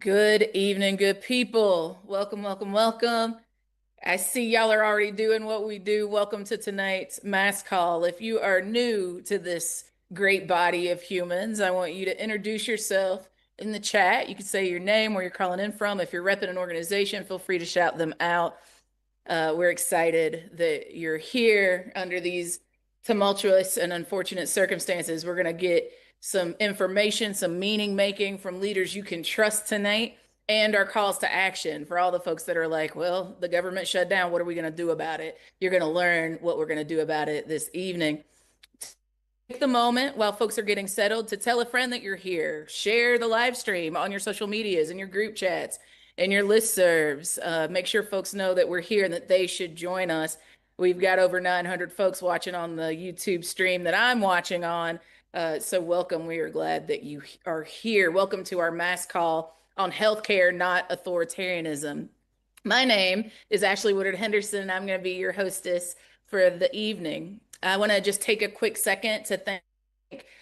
Good evening, good people. Welcome, welcome, welcome. I see y'all are already doing what we do. Welcome to tonight's mass call. If you are new to this great body of humans, I want you to introduce yourself in the chat. You can say your name, where you're calling in from. If you're repping an organization, feel free to shout them out. We're excited that you're here under these tumultuous and unfortunate circumstances. We're going to get some information, some meaning making from leaders you can trust tonight, and our calls to action for all the folks that are like, well, the government shut down. What are we going to do about it? You're going to learn what we're going to do about it this evening. Take the moment while folks are getting settled to tell a friend that you're here. Share the live stream on your social medias and your group chats and your listservs. Make sure folks know that we're here and that they should join us. We've got over 900 folks watching on the YouTube stream that I'm watching on. So welcome. We are glad that you are here. Welcome to our mass call on healthcare, not authoritarianism. My name is Ashley Woodard Henderson, and I'm going to be your hostess for the evening. I want to just take a quick second to thank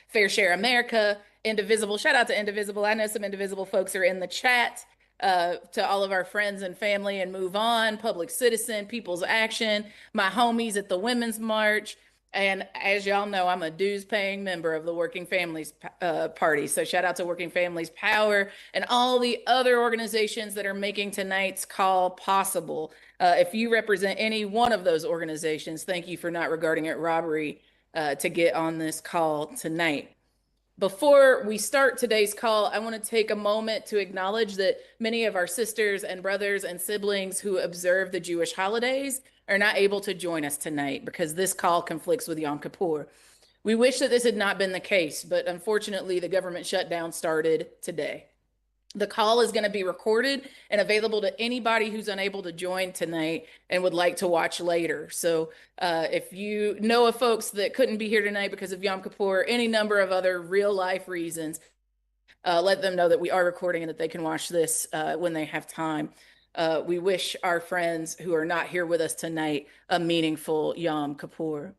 Fair Share America, Indivisible. Shout out to Indivisible. I know some Indivisible folks are in the chat. To all of our friends and family and Move On, Public Citizen, People's Action, my homies at the Women's March. And as y'all know, I'm a dues paying member of the Working Families Party. So shout out to Working Families Power and all the other organizations that are making tonight's call possible. If you represent any one of those organizations, thank you for not regarding it robbery to get on this call tonight. Before we start today's call, I want to take a moment to acknowledge that many of our sisters and brothers and siblings who observe the Jewish holidays are not able to join us tonight because this call conflicts with Yom Kippur. We wish that this had not been the case, but unfortunately, the government shutdown started today. The call is going to be recorded and available to anybody who's unable to join tonight and would like to watch later. So if you know of folks that couldn't be here tonight because of Yom Kippur, any number of other real life reasons, let them know that we are recording and that they can watch this when they have time. We wish our friends who are not here with us tonight a meaningful Yom Kippur.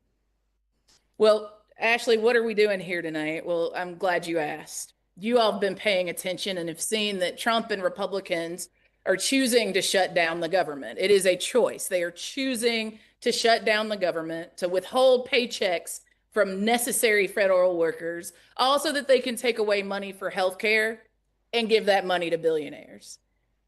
Well, Ashley, what are we doing here tonight? Well, I'm glad you asked. You all have been paying attention and have seen that Trump and Republicans are choosing to shut down the government. It is a choice. They are choosing to shut down the government, to withhold paychecks from necessary federal workers, also that they can take away money for health care and give that money to billionaires.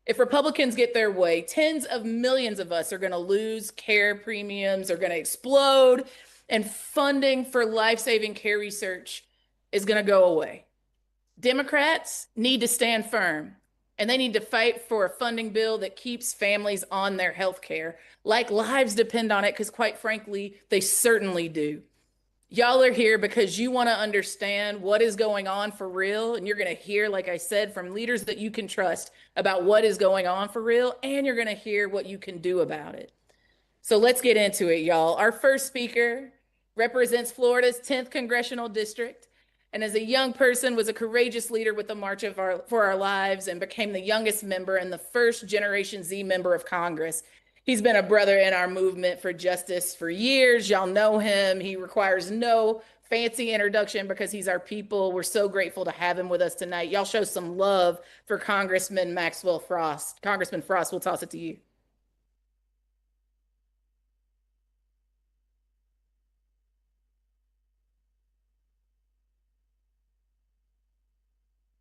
If Republicans get their way, tens of millions of us are going to lose care premiums, are going to explode, and funding for life-saving care research is going to go away. Democrats need to stand firm, and they need to fight for a funding bill that keeps families on their health care, like lives depend on it, because quite frankly, they certainly do. Y'all are here because you want to understand what is going on for real, and you're going to hear, like I said, from leaders that you can trust about what is going on for real, and you're going to hear what you can do about it. So let's get into it, y'all. Our first speaker represents Florida's 10th Congressional District, and as a young person was a courageous leader with the March for Our Lives and became the youngest member and the first Generation Z member of Congress. He's been a brother in our movement for justice for years. Y'all know him. He requires no fancy introduction because he's our people. We're so grateful to have him with us tonight. Y'all show some love for Congressman Maxwell Frost. Congressman Frost, we'll toss it to you.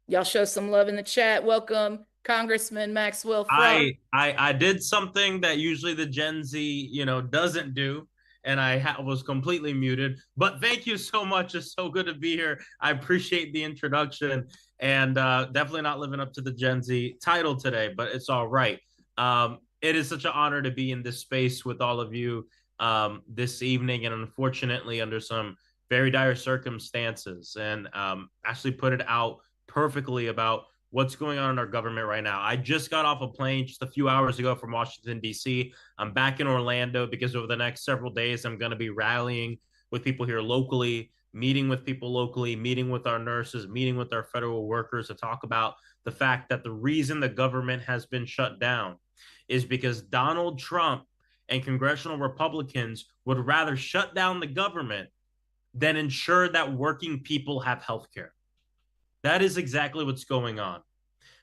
Y'all show some love in the chat. Welcome, Congressman Maxwell Frost. I did something that usually the Gen Z, doesn't do, and I was completely muted. But thank you so much. It's so good to be here. I appreciate the introduction, and definitely not living up to the Gen Z title today, but it's all right. It is such an honor to be in this space with all of you this evening, and unfortunately under some very dire circumstances. And actually put it out perfectly about what's going on in our government right now. I just got off a plane just a few hours ago from Washington, D.C. I'm back in Orlando because over the next several days, I'm going to be rallying with people here locally, meeting with people locally, meeting with our nurses, meeting with our federal workers to talk about the fact that the reason the government has been shut down is because Donald Trump and congressional Republicans would rather shut down the government than ensure that working people have health care. That is exactly what's going on.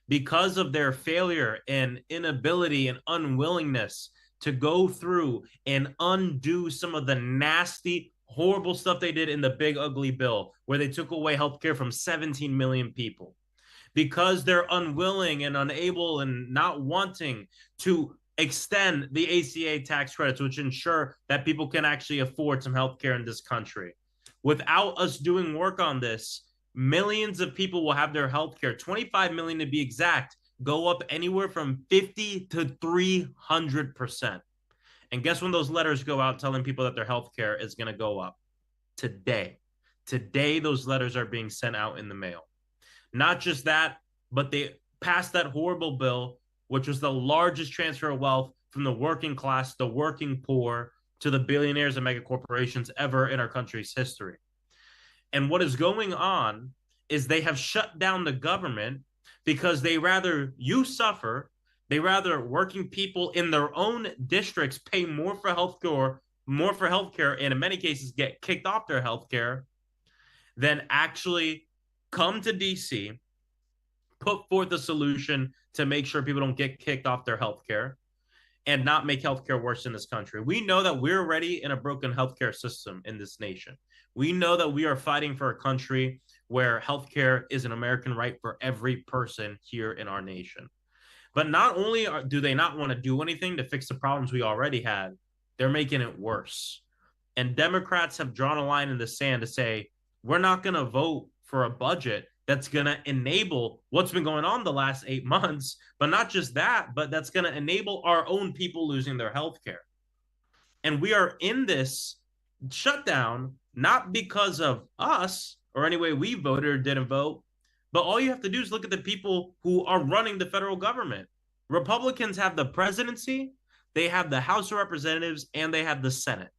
because of their failure and inability and unwillingness to go through and undo some of the nasty, horrible stuff they did in the big ugly bill, where they took away healthcare from 17 million people. Because they're unwilling and unable and not wanting to extend the ACA tax credits, which ensure that people can actually afford some healthcare in this country. Without us doing work on this, millions of people will have their healthcare, 25 million to be exact, go up anywhere from 50 to 300%. And guess when those letters go out telling people that their healthcare is going to go up? Today. Today, those letters are being sent out in the mail. Not just that, but they passed that horrible bill, which was the largest transfer of wealth from the working class, the working poor, to the billionaires and mega corporations ever in our country's history. And what is going on is they have shut down the government because they rather you suffer, they rather working people in their own districts pay more for healthcare, and in many cases get kicked off their healthcare, than actually come to DC, put forth a solution to make sure people don't get kicked off their healthcare and not make healthcare worse in this country. We know that we're already in a broken healthcare system in this nation. We know that we are fighting for a country where healthcare is an American right for every person here in our nation. But not only do they not want to do anything to fix the problems we already had, they're making it worse. And Democrats have drawn a line in the sand to say, we're not going to vote for a budget that's going to enable what's been going on the last 8 months, but not just that, but that's going to enable our own people losing their health care. And we are in this shutdown not because of us or any way we voted or didn't vote, but all you have to do is look at the people who are running the federal government. Republicans have the presidency, they have the House of Representatives, and they have the Senate.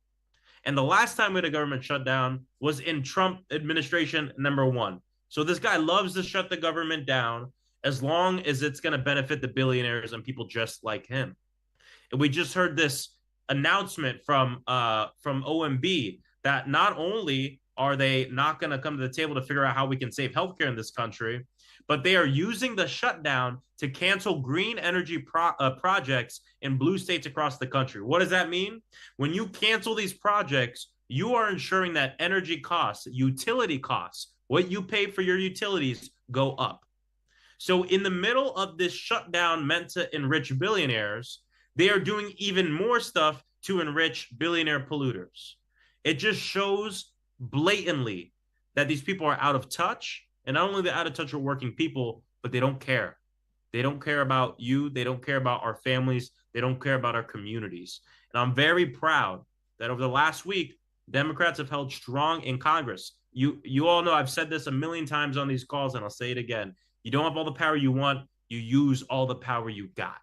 And the last time we had a government shutdown was in Trump administration #1. So this guy loves to shut the government down as long as it's going to benefit the billionaires and people just like him. And we just heard this announcement from OMB that not only are they not going to come to the table to figure out how we can save healthcare in this country, but they are using the shutdown to cancel green energy projects in blue states across the country. What does that mean? When you cancel these projects, you are ensuring that energy costs, utility costs, what you pay for your utilities go up. So in the middle of this shutdown meant to enrich billionaires, they are doing even more stuff to enrich billionaire polluters. It just shows blatantly that these people are out of touch, and not only they're out of touch with working people, but they don't care. They don't care about you. They don't care about our families. They don't care about our communities. And I'm very proud that over the last week, Democrats have held strong in Congress. You all know I've said this a million times on these calls, and I'll say it again. You don't have all the power you want. You use all the power you got.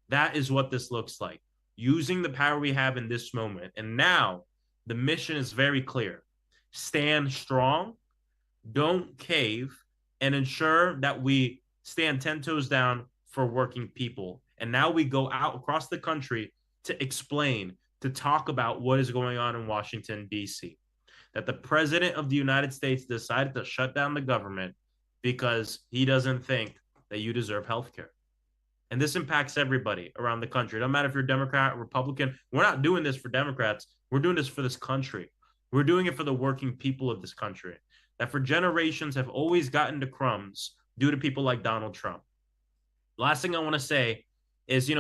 That is what this looks like. Using the power we have in this moment. And now the mission is very clear. Stand strong, don't cave, and ensure that we stand 10 toes down for working people. And now we go out across the country to explain, to talk about what is going on in Washington, D.C. That the president of the United States decided to shut down the government because he doesn't think that you deserve health care. And this impacts everybody around the country. It doesn't matter if you're Democrat or Republican. We're not doing this for Democrats. We're doing this for this country. We're doing it for the working people of this country that for generations have always gotten the crumbs due to people like Donald Trump. Last thing I want to say is,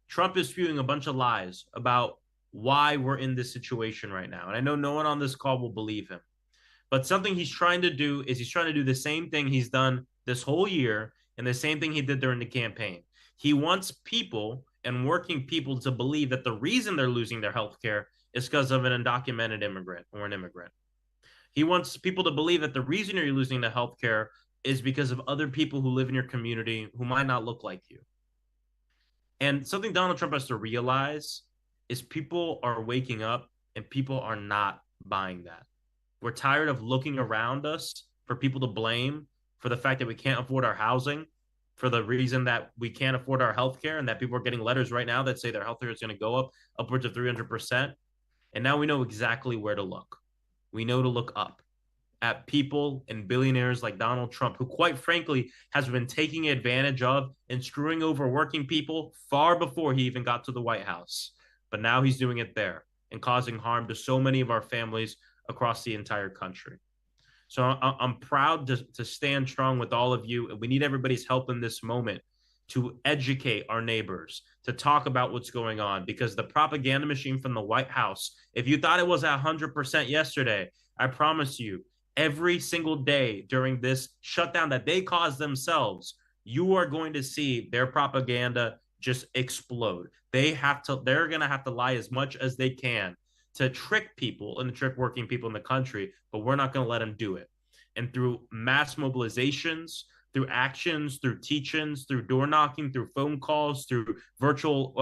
Trump is spewing a bunch of lies about why we're in this situation right now. And I know no one on this call will believe him. But something he's trying to do is he's trying to do the same thing he's done this whole year and the same thing he did during the campaign. He wants people and working people to believe that the reason they're losing their health care is because of an undocumented immigrant or an immigrant. He wants people to believe that the reason you're losing the health care is because of other people who live in your community who might not look like you. And something Donald Trump has to realize is people are waking up and people are not buying that. We're tired of looking around us for people to blame for the fact that we can't afford our housing, for the reason that we can't afford our health care, and that people are getting letters right now that say their health care is going to go up upwards of 300%. And now we know exactly where to look. We know to look up. at people and billionaires like Donald Trump, who quite frankly has been taking advantage of and screwing over working people far before he even got to the White House. But now he's doing it there and causing harm to so many of our families across the entire country. So I'm proud to stand strong with all of you. And we need everybody's help in this moment to educate our neighbors, to talk about what's going on, because the propaganda machine from the White House, if you thought it was at 100% yesterday, I promise you, every single day during this shutdown that they caused themselves, you are going to see their propaganda just explode. They're going to have to lie as much as they can to trick people and to trick working people in the country, but we're not going to let them do it. And through mass mobilizations, through actions, through teach-ins, through door knocking, through phone calls, through virtual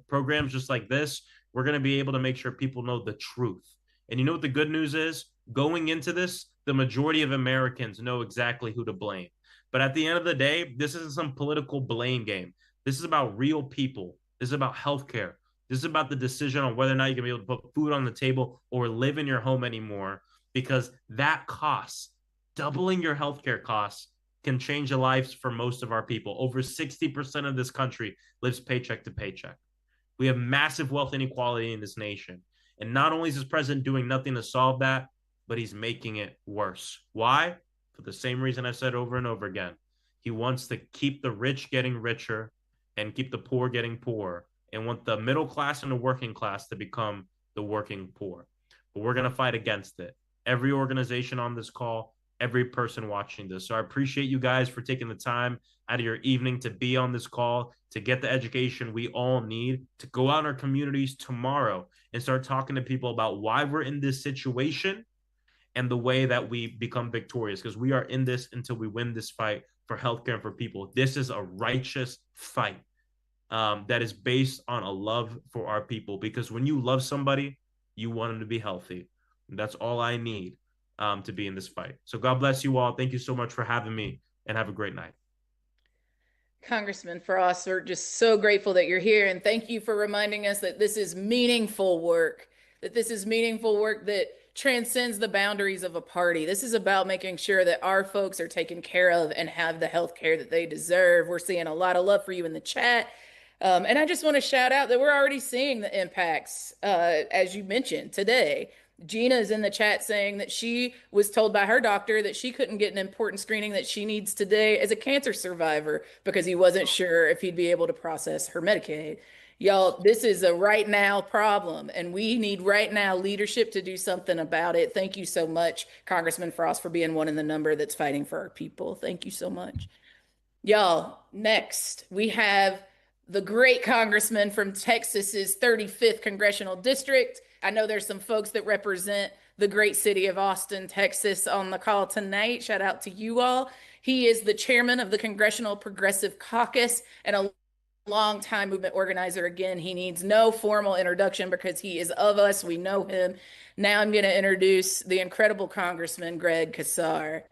programs just like this, we're going to be able to make sure people know the truth. And you know what the good news is? Going into this, the majority of Americans know exactly who to blame. But at the end of the day, this isn't some political blame game. This is about real people. This is about healthcare. This is about the decision on whether or not you're going to be able to put food on the table or live in your home anymore, because that costs, doubling your healthcare costs, can change the lives for most of our people. Over 60% of this country lives paycheck to paycheck. We have massive wealth inequality in this nation. And not only is this president doing nothing to solve that, but he's making it worse. Why? For the same reason I've said over and over again. He wants to keep the rich getting richer and keep the poor getting poorer, and want the middle class and the working class to become the working poor. But we're going to fight against it. Every organization on this call, every person watching this. So I appreciate you guys for taking the time out of your evening to be on this call, to get the education we all need, to go out in our communities tomorrow and start talking to people about why we're in this situation and the way that we become victorious, because we are in this until we win this fight for healthcare and for people. This is a righteous fight that is based on a love for our people, because when you love somebody, you want them to be healthy. And that's all I need to be in this fight. So God bless you all. Thank you so much for having me, and have a great night. Congressman Frost, we're just so grateful that you're here. And thank you for reminding us that this is meaningful work, that transcends the boundaries of a party. This is about making sure that our folks are taken care of and have the health care that they deserve. We're seeing a lot of love for you in the chat. And I just want to shout out that we're already seeing the impacts, as you mentioned today. Gina is in the chat saying that she was told by her doctor that she couldn't get an important screening that she needs today as a cancer survivor because he wasn't sure if he'd be able to process her Medicaid. Y'all, this is a right now problem, and we need right now leadership to do something about it. Thank you so much, Congressman Frost, for being one in the number that's fighting for our people. Thank you so much. Y'all, next we have the great congressman from Texas's 35th Congressional District. I know there's some folks that represent the great city of Austin, Texas on the call tonight. Shout out to you all. He is the chairman of the Congressional Progressive Caucus and a longtime movement organizer. Again, he needs no formal introduction because he is of us. We know him. Now I'm going to introduce the incredible Congressman Greg Casar.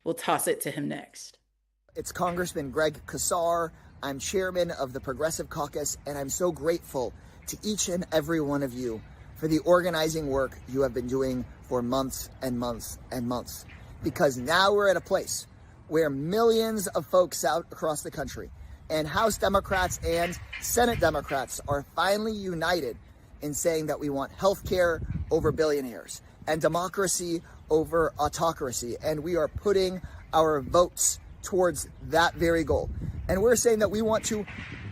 We'll toss it to him next. It's Congressman Greg Casar. I'm chairman of the Progressive Caucus, and I'm so grateful to each and every one of you for the organizing work you have been doing for months and months and months. Because now we're at a place where millions of folks out across the country, and House Democrats and Senate Democrats, are finally united in saying that we want healthcare over billionaires and democracy over autocracy. And we are putting our votes towards that very goal. And we're saying that we want to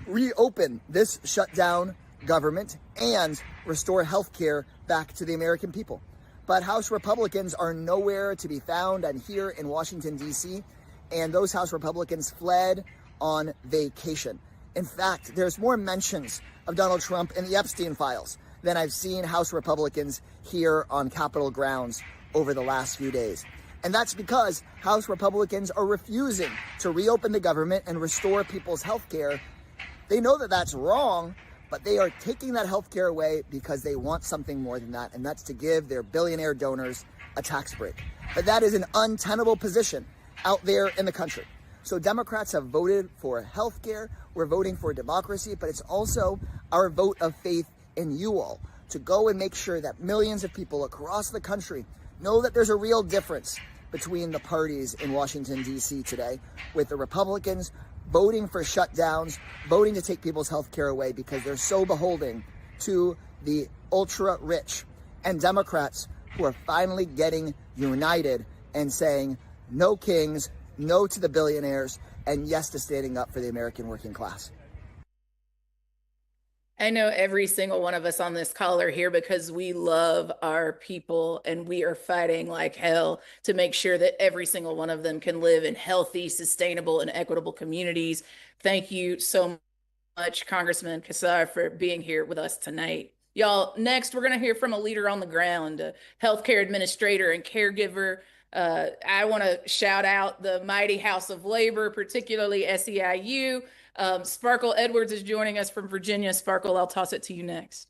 reopen this shutdown government and restore healthcare back to the American people. But House Republicans are nowhere to be found and here in Washington, D.C., and those House Republicans fled on vacation. In fact, there's more mentions of Donald Trump in the Epstein files than I've seen House Republicans here on Capitol grounds over the last few days. And that's because House Republicans are refusing to reopen the government and restore people's health care. They know that that's wrong, but they are taking that health care away because they want something more than that, and that's to give their billionaire donors a tax break. But that is an untenable position out there in the country. So Democrats have voted for health care. We're voting for democracy, but it's also our vote of faith in you all to go and make sure that millions of people across the country Know that there's a real difference between the parties in Washington, D.C. today, with the Republicans voting for shutdowns, voting to take people's health care away because they're so beholden to the ultra-rich, and Democrats who are finally getting united and saying no kings, no to the billionaires, and yes to standing up for the American working class. I know every single one of us on this call are here because we love our people and we are fighting like hell to make sure that every single one of them can live in healthy, sustainable, and equitable communities. Thank you so much, Congressman Kassar, for being here with us tonight. Y'all, next, we're going to hear from a leader on the ground, a healthcare administrator and caregiver. I want to shout out the mighty House of Labor, particularly SEIU. Sparkle Edwards is joining us from Virginia. Sparkle, I'll toss it to you next.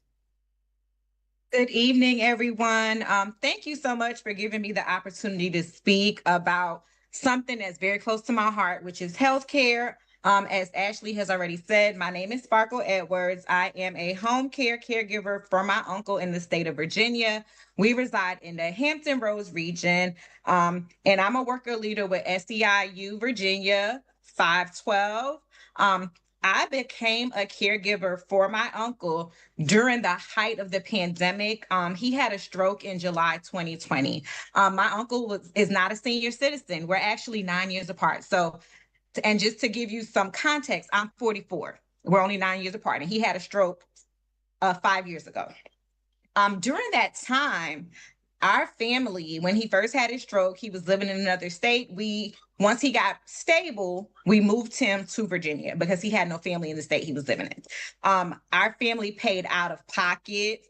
Good evening, everyone. Thank you so much for giving me the opportunity to speak about something that's very close to my heart, which is healthcare. As Ashley has already said, my name is Sparkle Edwards. I am a home care caregiver for my uncle in the state of Virginia. We reside in the Hampton Roads region, and I'm a worker leader with SEIU Virginia 512. I became a caregiver for my uncle during the height of the pandemic. He had a stroke in July 2020. My uncle is not a senior citizen. We're actually 9 years apart. And just to give you some context, I'm 44. We're only 9 years apart, and he had a stroke 5 years ago. During that time, our family, when he first had his stroke, he was living in another state. Once he got stable, we moved him to Virginia because he had no family in the state he was living in. Our family paid out of pocket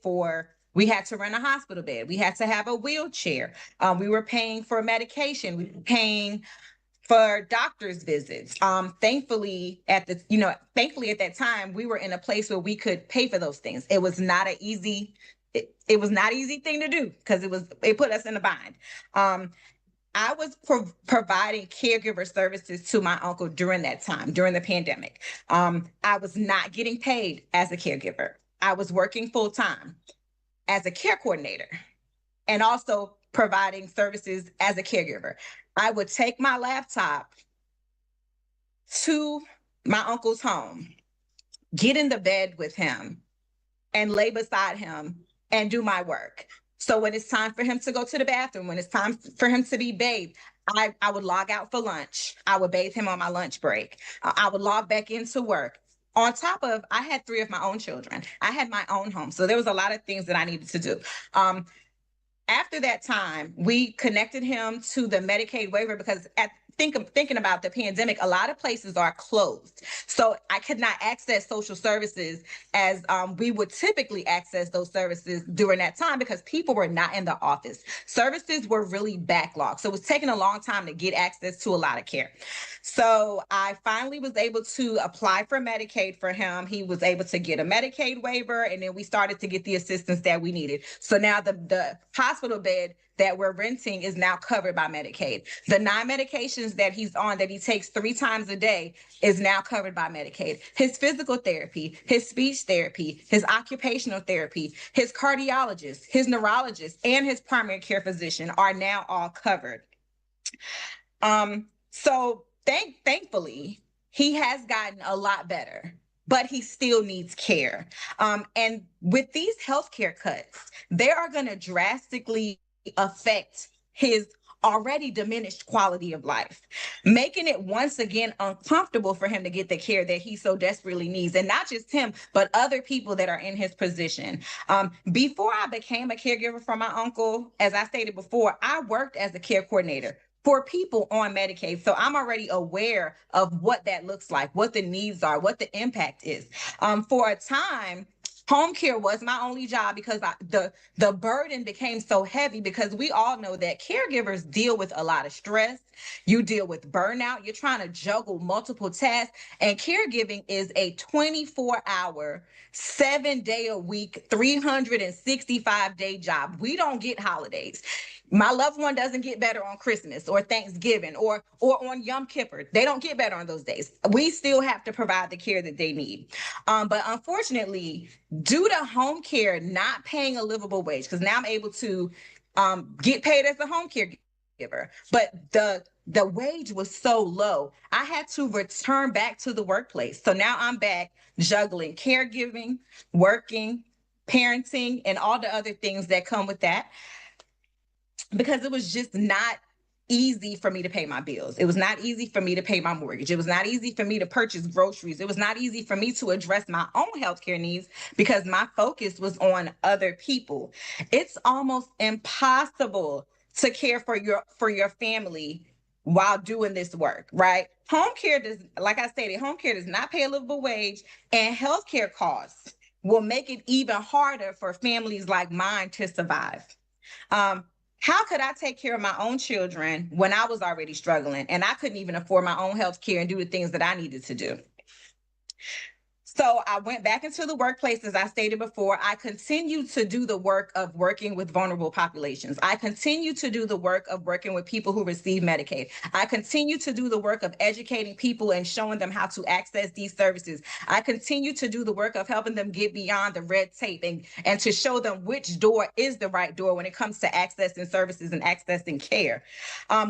we had to rent a hospital bed. We had to have a wheelchair. We were paying for medication. We were paying for doctor's visits. Thankfully at that time, we were in a place where we could pay for those things. It was not an easy thing to do because it put us in a bind. I was providing caregiver services to my uncle during that time, during the pandemic. I was not getting paid as a caregiver. I was working full time as a care coordinator and also providing services as a caregiver. I would take my laptop to my uncle's home, get in the bed with him, and lay beside him and do my work. So when it's time for him to go to the bathroom, when it's time for him to be bathed, I would log out for lunch. I would bathe him on my lunch break. I would log back into work. On top of, I had 3 of my own children. I had my own home. So there was a lot of things that I needed to do. After that time, we connected him to the Medicaid waiver because thinking about the pandemic, a lot of places are closed. So I could not access social services as we would typically access those services during that time because people were not in the office. Services were really backlogged. So it was taking a long time to get access to a lot of care. So I finally was able to apply for Medicaid for him. He was able to get a Medicaid waiver, and then we started to get the assistance that we needed. So now the hospital bed that we're renting is now covered by Medicaid. The 9 medications that he's on that he takes 3 times a day is now covered by Medicaid. His physical therapy, his speech therapy, his occupational therapy, his cardiologist, his neurologist, and his primary care physician are now all covered. So thankfully, he has gotten a lot better, but he still needs care. And with these healthcare cuts, they are going to drastically affect his already diminished quality of life, making it once again uncomfortable for him to get the care that he so desperately needs. And not just him, but other people that are in his position. Before I became a caregiver for my uncle, as I stated before, I worked as a care coordinator for people on Medicaid. So I'm already aware of what that looks like, what the needs are, what the impact is. For a time, home care was my only job because the burden became so heavy because we all know that caregivers deal with a lot of stress. You deal with burnout. You're trying to juggle multiple tasks. And caregiving is a 24-hour, 7-day-a-week, 365-day job. We don't get holidays. My loved one doesn't get better on Christmas or Thanksgiving or on Yom Kippur. They don't get better on those days. We still have to provide the care that they need. But unfortunately, due to home care not paying a livable wage, because now I'm able to get paid as a home caregiver, but the wage was so low. I had to return back to the workplace. So now I'm back juggling caregiving, working, parenting, and all the other things that come with that, because it was just not easy for me to pay my bills. It was not easy for me to pay my mortgage. It was not easy for me to purchase groceries. It was not easy for me to address my own healthcare needs because my focus was on other people. It's almost impossible to care for your family while doing this work, right? Home care does, like I stated, home care does not pay a livable wage, and healthcare costs will make it even harder for families like mine to survive. How could I take care of my own children when I was already struggling and I couldn't even afford my own health care and do the things that I needed to do? So I went back into the workplace, as I stated before. I continued to do the work of working with vulnerable populations. I continue to do the work of working with people who receive Medicaid. I continue to do the work of educating people and showing them how to access these services. I continue to do the work of helping them get beyond the red tape and to show them which door is the right door when it comes to accessing services and accessing care,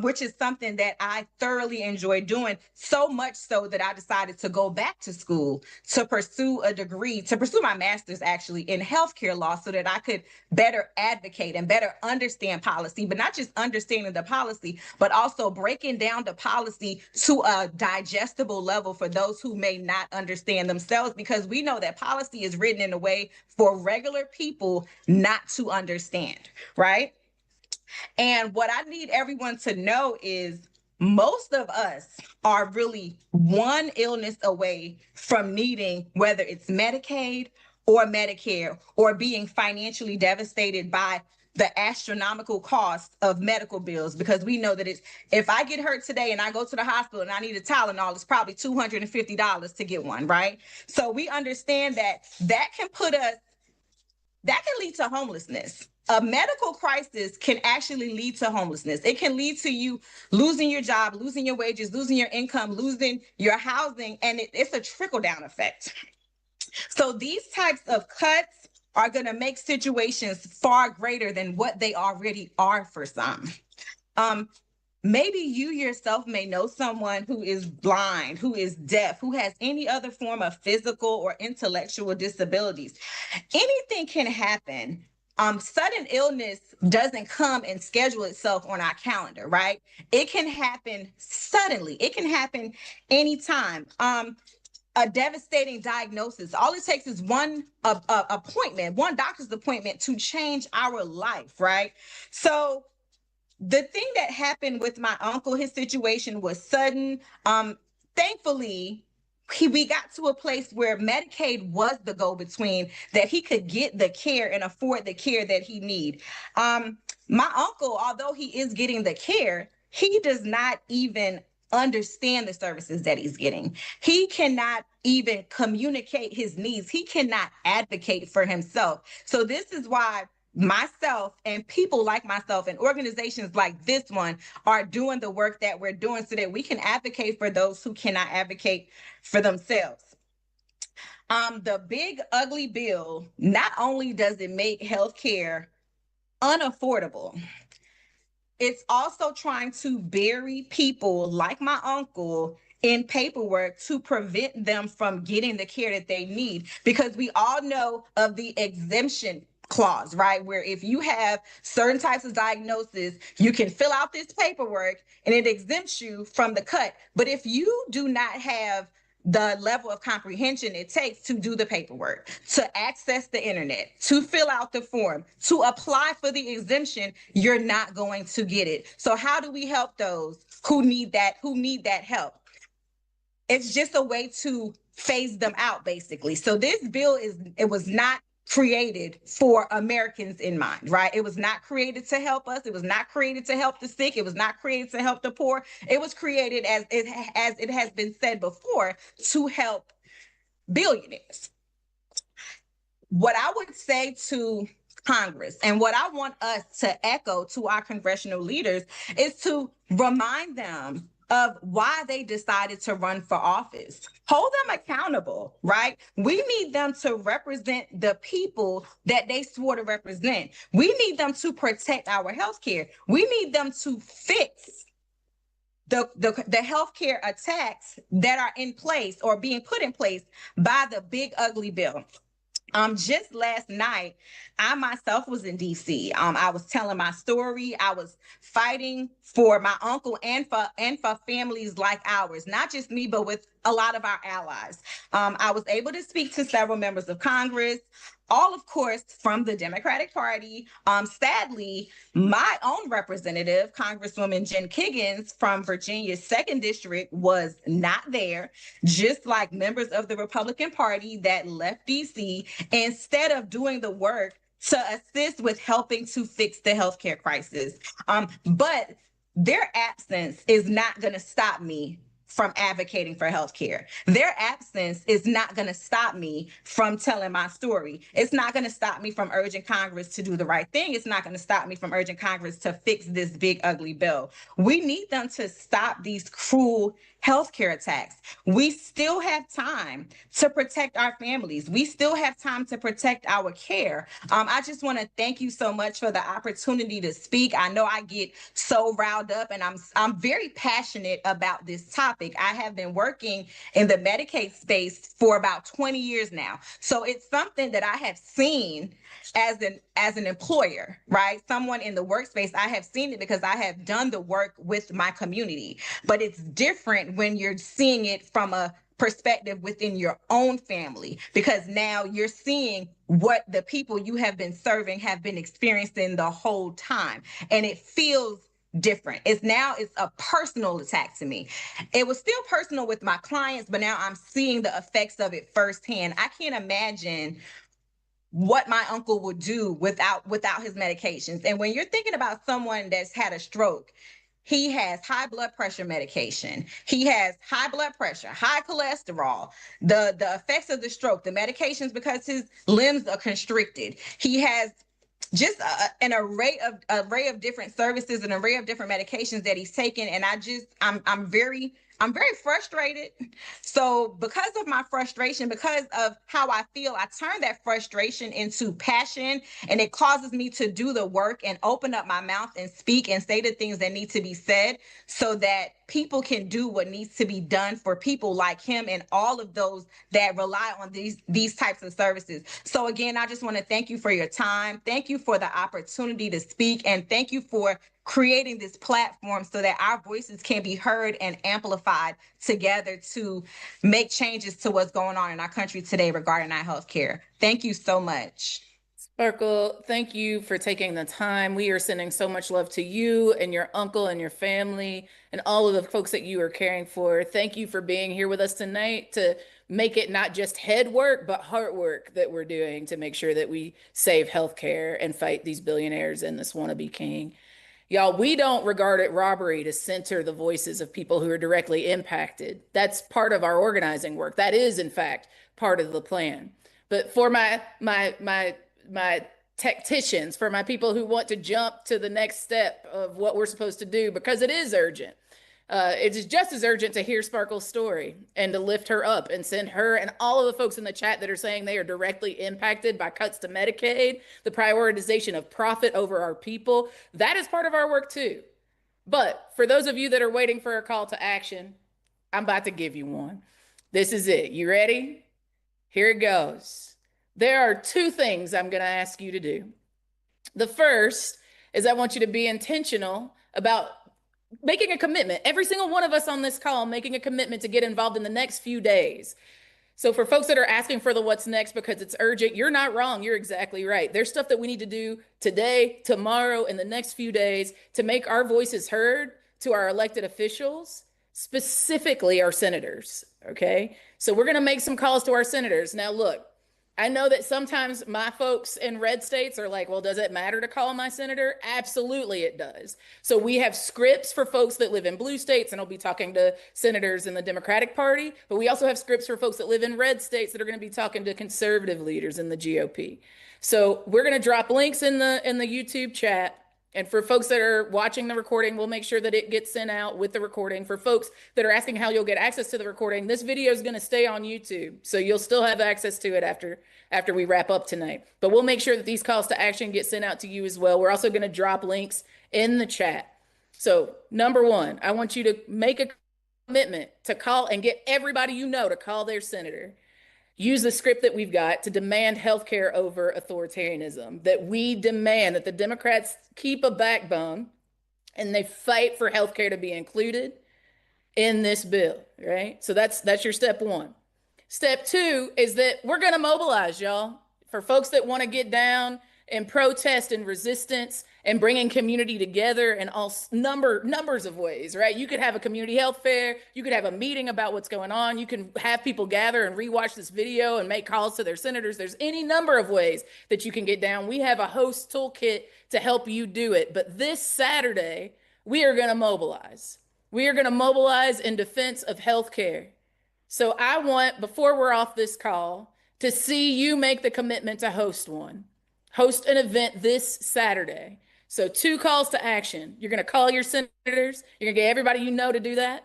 which is something that I thoroughly enjoy doing, so much so that I decided to go back to school to pursue a degree, to pursue my master's actually in healthcare law, so that I could better advocate and better understand policy, but not just understanding the policy, but also breaking down the policy to a digestible level for those who may not understand themselves, because we know that policy is written in a way for regular people not to understand, right? And what I need everyone to know is most of us are really one illness away from needing, whether it's Medicaid or Medicare, or being financially devastated by the astronomical cost of medical bills, because we know that if I get hurt today and I go to the hospital and I need a Tylenol, it's probably $250 to get one, right? So we understand that can lead to homelessness. A medical crisis can actually lead to homelessness. It can lead to you losing your job, losing your wages, losing your income, losing your housing, and it's a trickle-down effect. So these types of cuts are going to make situations far greater than what they already are for some. Maybe you yourself may know someone who is blind, who is deaf, who has any other form of physical or intellectual disabilities. Anything can happen. Sudden illness doesn't come and schedule itself on our calendar, right? It can happen suddenly. It can happen anytime. A devastating diagnosis. All it takes is one appointment, one doctor's appointment to change our life, right? So the thing that happened with my uncle, his situation was sudden. Thankfully, we got to a place where Medicaid was the go-between, that he could get the care and afford the care that he need. My uncle, although he is getting the care, he does not even understand the services that he's getting. He cannot even communicate his needs. He cannot advocate for himself. So this is why myself and people like myself and organizations like this one are doing the work that we're doing, so that we can advocate for those who cannot advocate for themselves. The big ugly bill, not only does it make healthcare unaffordable, it's also trying to bury people like my uncle in paperwork to prevent them from getting the care that they need, because we all know of the exemption clause, right? Where if you have certain types of diagnosis, you can fill out this paperwork and it exempts you from the cut. But if you do not have the level of comprehension it takes to do the paperwork, to access the internet, to fill out the form, to apply for the exemption, you're not going to get it. So how do we help those who need that help? It's just a way to phase them out, basically. So this bill was not created for Americans in mind, right? It was not created to help us. It was not created to help the sick. It was not created to help the poor. It was created, as it has been said before, to help billionaires. What I would say to Congress, and what I want us to echo to our congressional leaders, is to remind them of why they decided to run for office. Hold them accountable, right? We need them to represent the people that they swore to represent. We need them to protect our healthcare. We need them to fix the healthcare attacks that are in place or being put in place by the big ugly bill. Just last night, I myself was in DC. I was telling my story. I was fighting for my uncle and for families like ours, not just me, but with a lot of our allies. I was able to speak to several members of Congress, all, of course, from the Democratic Party. Sadly, my own representative, Congresswoman Jen Kiggans from Virginia's 2nd District, was not there, just like members of the Republican Party that left DC instead of doing the work to assist with helping to fix the healthcare crisis. But their absence is not going to stop me from advocating for healthcare. Their absence is not going to stop me from telling my story. It's not going to stop me from urging Congress to do the right thing. It's not going to stop me from urging Congress to fix this big ugly bill. We need them to stop these cruel healthcare attacks. We still have time to protect our families. We still have time to protect our care. I just want to thank you so much for the opportunity to speak. I know I get so riled up, and I'm very passionate about this topic. I have been working in the Medicaid space for about 20 years now. So it's something that I have seen as an employer, right? Someone in the workspace, I have seen it because I have done the work with my community. But it's different when you're seeing it from a perspective within your own family, because now you're seeing what the people you have been serving have been experiencing the whole time. And it feels different. It's a personal attack to me. It was still personal with my clients, but now I'm seeing the effects of it firsthand. I can't imagine what my uncle would do without his medications. And when you're thinking about someone that's had a stroke, he has high blood pressure medication. He has high blood pressure, high cholesterol, the effects of the stroke, the medications because his limbs are constricted. He has just an array of different services, an array of different medications that he's taken. And I'm very frustrated. So because of my frustration, because of how I feel, I turn that frustration into passion, and it causes me to do the work and open up my mouth and speak and say the things that need to be said so that people can do what needs to be done for people like him and all of those that rely on these types of services. So again, I just want to thank you for your time. Thank you for the opportunity to speak, and thank you for creating this platform so that our voices can be heard and amplified together to make changes to what's going on in our country today regarding our healthcare. Thank you so much. Sparkle, thank you for taking the time. We are sending so much love to you and your uncle and your family and all of the folks that you are caring for. Thank you for being here with us tonight to make it not just head work, but heart work that we're doing to make sure that we save healthcare and fight these billionaires and this wannabe king. Y'all, we don't regard it robbery to center the voices of people who are directly impacted. That's part of our organizing work. That is, in fact, part of the plan. But for my tacticians, for my people who want to jump to the next step of what we're supposed to do, because it is urgent. It is just as urgent to hear Sparkle's story and to lift her up and send her and all of the folks in the chat that are saying they are directly impacted by cuts to Medicaid, the prioritization of profit over our people. That is part of our work too. But for those of you that are waiting for a call to action, I'm about to give you one. This is it. You ready? Here it goes. There are two things I'm going to ask you to do. The first is I want you to be intentional about making a commitment. Every single one of us on this call making a commitment to get involved in the next few days. So for folks that are asking for the what's next because it's urgent, you're not wrong. You're exactly right. There's stuff that we need to do today, tomorrow, in the next few days to make our voices heard to our elected officials, specifically our senators, okay? So we're going to make some calls to our senators. Now, look, I know that sometimes my folks in red states are like, well, does it matter to call my senator? Absolutely it does. So we have scripts for folks that live in blue states, and I'll be talking to senators in the Democratic Party, but we also have scripts for folks that live in red states that are going to be talking to conservative leaders in the GOP. So we're going to drop links in the YouTube chat And for folks that are watching the recording, we'll make sure that it gets sent out with the recording. For folks that are asking how you'll get access to the recording, this video is going to stay on YouTube. So you'll still have access to it after we wrap up tonight. But we'll make sure that these calls to action get sent out to you as well. We're also going to drop links in the chat. So number one, I want you to make a commitment to call and get everybody you know to call their senator. Use the script that we've got to demand healthcare over authoritarianism, that we demand that the Democrats keep a backbone and they fight for healthcare to be included in this bill, right? So that's your step one. Step two is that we're going to mobilize, y'all. For folks that want to get down and protest and resistance and bringing community together in all numbers of ways, right? You could have a community health fair. You could have a meeting about what's going on. You can have people gather and rewatch this video and make calls to their senators. There's any number of ways that you can get down. We have a host toolkit to help you do it. But this Saturday, we are going to mobilize. We are going to mobilize in defense of healthcare. So I want, before we're off this call, to see you make the commitment to host one. Host an event this Saturday. So 2 calls to action. You're going to call your senators. You're going to get everybody you know to do that.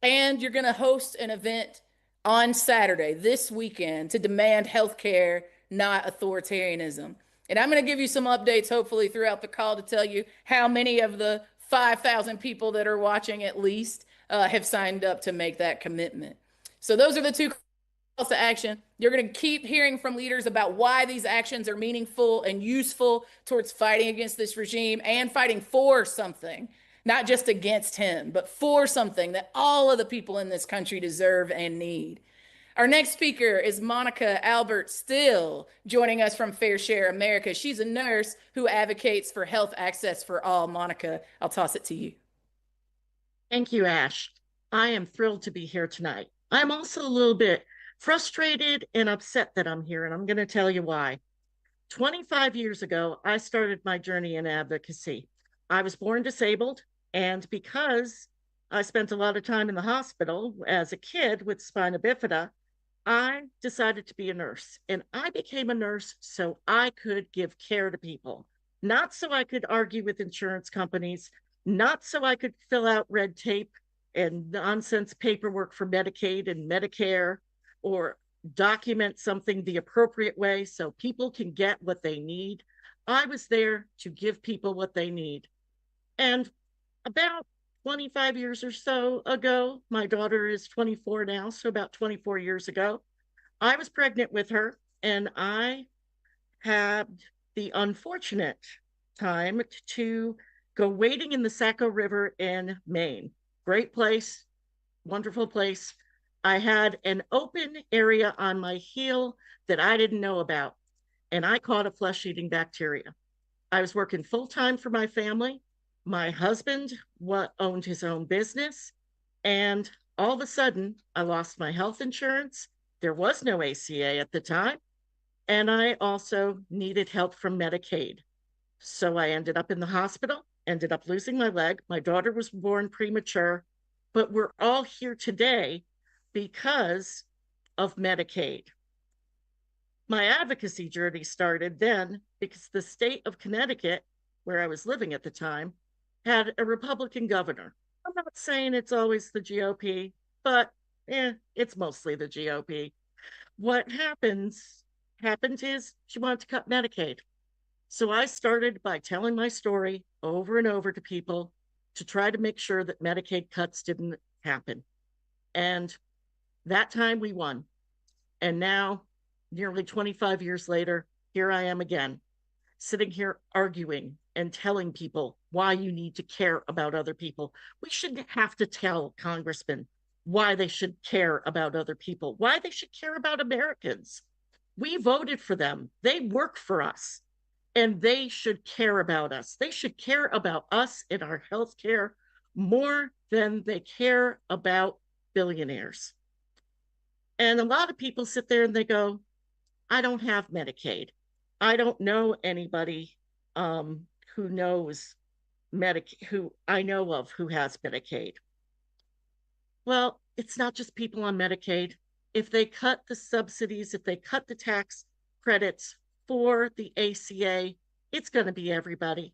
And you're going to host an event on Saturday, this weekend, to demand healthcare, not authoritarianism. And I'm going to give you some updates, hopefully, throughout the call to tell you how many of the 5,000 people that are watching at least have signed up to make that commitment. So those are the 2 calls to action. You're going to keep hearing from leaders about why these actions are meaningful and useful towards fighting against this regime and fighting for something, not just against him, but for something that all of the people in this country deserve and need. Our next speaker is Monica Albert Still, joining us from Fair Share America. She's a nurse who advocates for health access for all. Monica, I'll toss it to you. Thank you, Ash. I am thrilled to be here tonight. I'm also a little bit frustrated and upset that I'm here, and I'm going to tell you why. 25 years ago, I started my journey in advocacy. I was born disabled, and because I spent a lot of time in the hospital as a kid with spina bifida, I decided to be a nurse. And I became a nurse so I could give care to people, not so I could argue with insurance companies, not so I could fill out red tape and nonsense paperwork for Medicaid and Medicare, or document something the appropriate way so people can get what they need. I was there to give people what they need. And about 25 years or so ago, my daughter is 24 now, so about 24 years ago, I was pregnant with her, and I had the unfortunate time to go wading in the Saco River in Maine. Great place, wonderful place. I had an open area on my heel that I didn't know about, and I caught a flesh-eating bacteria. I was working full-time for my family. My husband owned his own business, and all of a sudden, I lost my health insurance. There was no ACA at the time, and I also needed help from Medicaid. So I ended up in the hospital, ended up losing my leg. My daughter was born premature, but we're all here today because of Medicaid. My advocacy journey started then because the state of Connecticut, where I was living at the time, had a Republican governor. I'm not saying it's always the GOP, but it's mostly the GOP. What happened is she wanted to cut Medicaid. So I started by telling my story over and over to people to try to make sure that Medicaid cuts didn't happen. And that time we won. And now, nearly 25 years later, here I am again, sitting here arguing and telling people why you need to care about other people. We shouldn't have to tell congressmen why they should care about other people, why they should care about Americans. We voted for them. They work for us, and they should care about us. They should care about us and our health care more than they care about billionaires. And a lot of people sit there and they go, I don't have Medicaid. I don't know anybody who knows who I know of who has Medicaid. Well, it's not just people on Medicaid. If they cut the subsidies, if they cut the tax credits for the ACA, it's going to be everybody.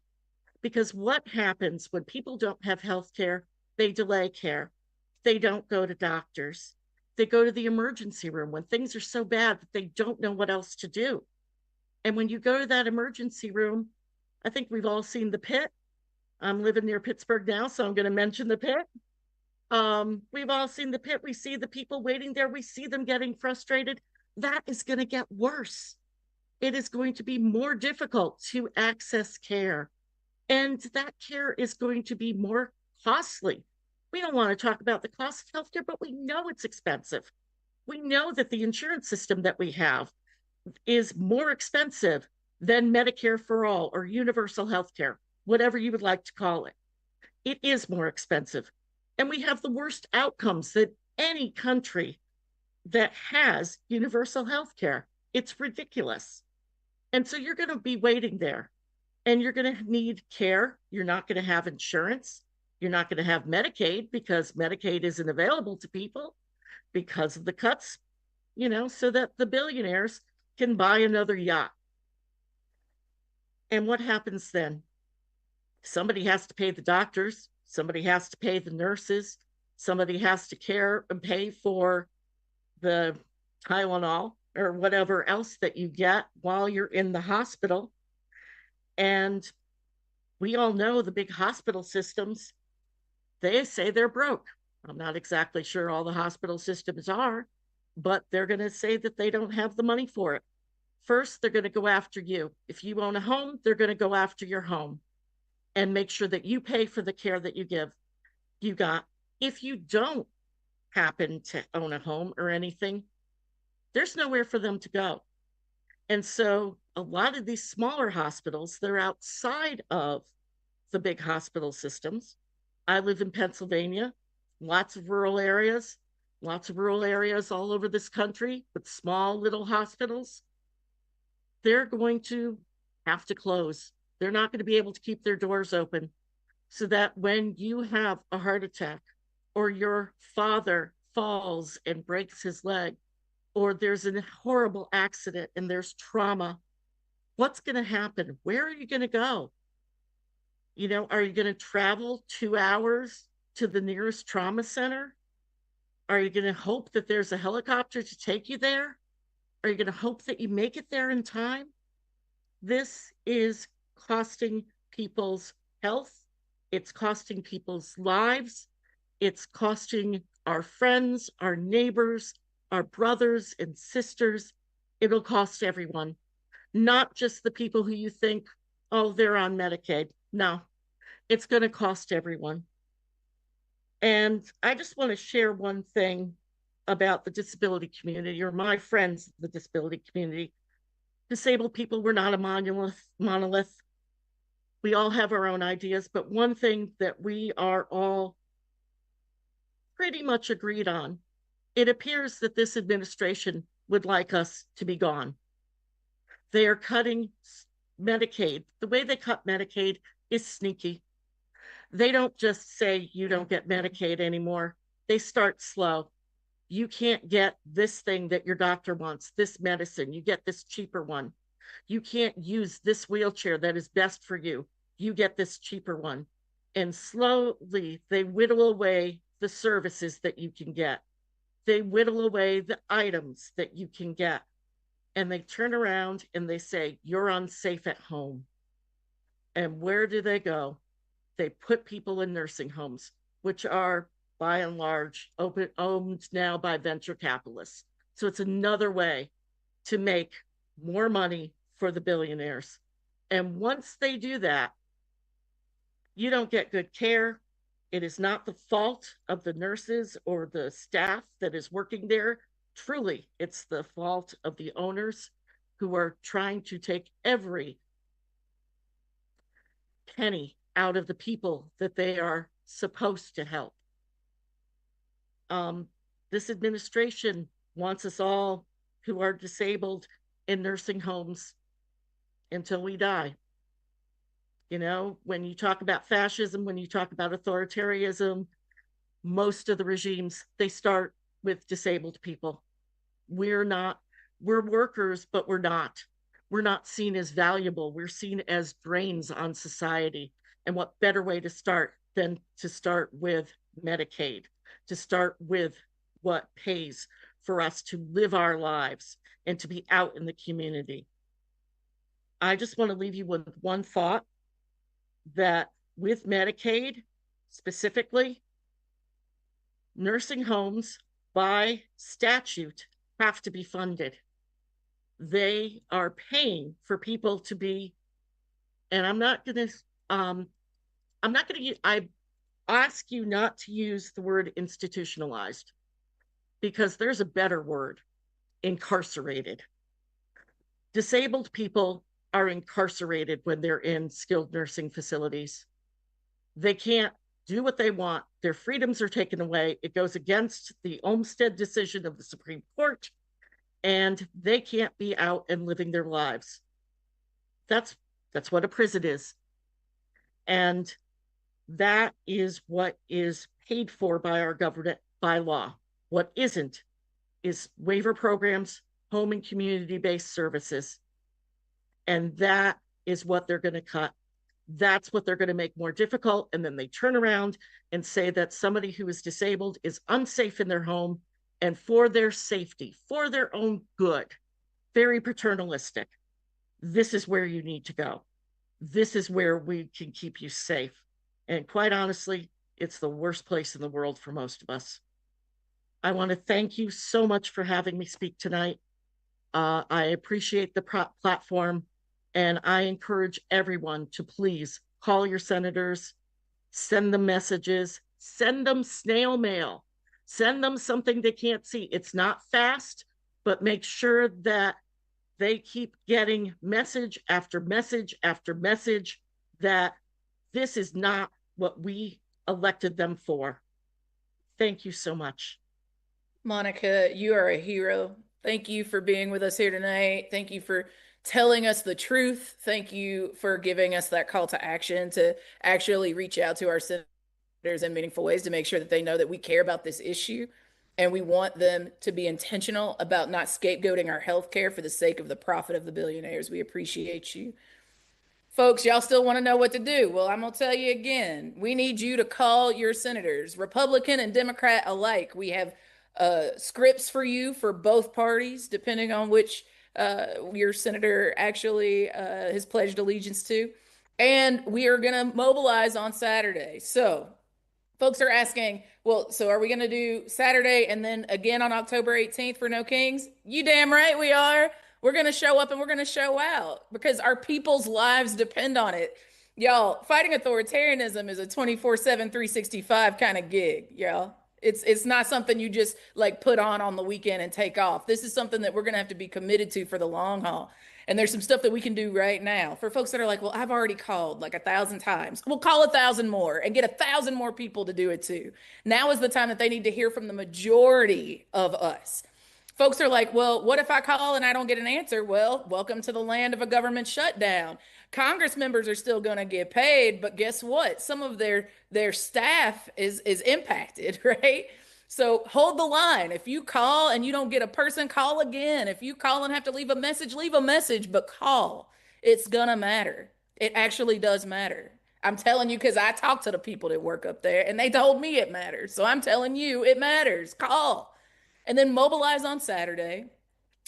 Because what happens when people don't have health care? They delay care. They don't go to doctors. They go to the emergency room when things are so bad that they don't know what else to do. And when you go to that emergency room, I think we've all seen The Pit. I'm living near Pittsburgh now, so I'm going to mention The Pit. We've all seen The Pit. We see the people waiting there. We see them getting frustrated. That is going to get worse. It is going to be more difficult to access care. And that care is going to be more costly. We don't want to talk about the cost of healthcare, but we know it's expensive. We know that the insurance system that we have is more expensive than Medicare for all or universal health care, whatever you would like to call it. It is more expensive. And we have the worst outcomes that any country that has universal health care. It's ridiculous. And so you're going to be waiting there and you're going to need care. You're not going to have insurance. You're not going to have Medicaid because Medicaid isn't available to people because of the cuts, so that the billionaires can buy another yacht. And what happens then? Somebody has to pay the doctors. Somebody has to pay the nurses. Somebody has to care and pay for the Tylenol or whatever else that you get while you're in the hospital. And we all know the big hospital systems, they say they're broke. I'm not exactly sure all the hospital systems are, but they're going to say that they don't have the money for it. First, they're going to go after you. If you own a home, they're going to go after your home and make sure that you pay for the care that you got. If you don't happen to own a home or anything, there's nowhere for them to go. And so a lot of these smaller hospitals, they're outside of the big hospital systems. I live in Pennsylvania, lots of rural areas all over this country with small little hospitals. They're going to have to close. They're not going to be able to keep their doors open, so that when you have a heart attack or your father falls and breaks his leg, or there's a horrible accident and there's trauma, what's going to happen? Where are you going to go? Are you going to travel 2 hours to the nearest trauma center? Are you going to hope that there's a helicopter to take you there? Are you going to hope that you make it there in time? This is costing people's health. It's costing people's lives. It's costing our friends, our neighbors, our brothers and sisters. It'll cost everyone, not just the people who you think, oh, they're on Medicaid. No, it's going to cost everyone. And I just want to share one thing about the disability community, or my friends, the disability community. Disabled people, we're not a monolith. We all have our own ideas, but one thing that we are all pretty much agreed on, it appears that this administration would like us to be gone. They are cutting Medicaid. The way they cut Medicaid is sneaky. They don't just say you don't get Medicaid anymore. They start slow. You can't get this thing that your doctor wants, this medicine. You get this cheaper one. You can't use this wheelchair that is best for you. You get this cheaper one. And slowly they whittle away the services that you can get. They whittle away the items that you can get. And they turn around and they say, you're unsafe at home. And where do they go? They put people in nursing homes, which are by and large owned now by venture capitalists. So it's another way to make more money for the billionaires. And once they do that, you don't get good care. It is not the fault of the nurses or the staff that is working there. Truly, it's the fault of the owners who are trying to take every penny out of the people that they are supposed to help. This administration wants us all who are disabled in nursing homes until we die. When you talk about fascism, when you talk about authoritarianism, most of the regimes, they start with disabled people. We're workers, but we're not seen as valuable. We're seen as drains on society. And what better way to start than to start with Medicaid, to start with what pays for us to live our lives and to be out in the community. I just want to leave you with one thought, that with Medicaid specifically, nursing homes by statute have to be funded. They are paying for people to be, and I ask you not to use the word institutionalized, because there's a better word: incarcerated. Disabled people are incarcerated when they're in skilled nursing facilities. They can't do what they want. Their freedoms are taken away. It goes against the Olmstead decision of the Supreme Court, and they can't be out and living their lives. That's what a prison is. And that is what is paid for by our government by law. What isn't is waiver programs, home and community-based services. And that is what they're going to cut. That's what they're going to make more difficult. And then they turn around and say that somebody who is disabled is unsafe in their home, and for their safety, for their own good. Very paternalistic. This is where you need to go. This is where we can keep you safe. And quite honestly, it's the worst place in the world for most of us. I want to thank you so much for having me speak tonight. I appreciate the platform, and I encourage everyone to please call your senators, send them messages, send them snail mail, send them something they can't see. It's not fast, but make sure that they keep getting message after message after message that this is not what we elected them for. Thank you so much. Monica, you are a hero. Thank you for being with us here tonight. Thank you for telling us the truth. Thank you for giving us that call to action to actually reach out to our senators in meaningful ways to make sure that they know that we care about this issue, and we want them to be intentional about not scapegoating our health care for the sake of the profit of the billionaires. We appreciate you. Folks, y'all still want to know what to do? Well, I'm going to tell you again. We need you to call your senators, Republican and Democrat alike. We have scripts for you for both parties, depending on which your senator actually has pledged allegiance to. And we are going to mobilize on Saturday. So folks are asking, well, so are we going to do Saturday and then again on October 18th for No Kings? You damn right we are. We're going to show up and we're going to show out because our people's lives depend on it. Y'all, fighting authoritarianism is a 24/7, 365 kind of gig, y'all. It's not something you just like put on the weekend and take off. This is something that we're going to have to be committed to for the long haul. And there's some stuff that we can do right now for folks that are like, well, I've already called like 1,000 times. We'll call 1,000 more and get 1,000 more people to do it too. Now is the time that they need to hear from the majority of us. Folks are like, well, what if I call and I don't get an answer? Well, welcome to the land of a government shutdown. Congress members are still going to get paid, but guess what? Some of their staff is impacted, right? So hold the line. If you call and you don't get a person, call again. If you call and have to leave a message, but call. It's gonna matter. It actually does matter. I'm telling you because I talked to the people that work up there and they told me it matters. So I'm telling you it matters. Call. And then mobilize on Saturday.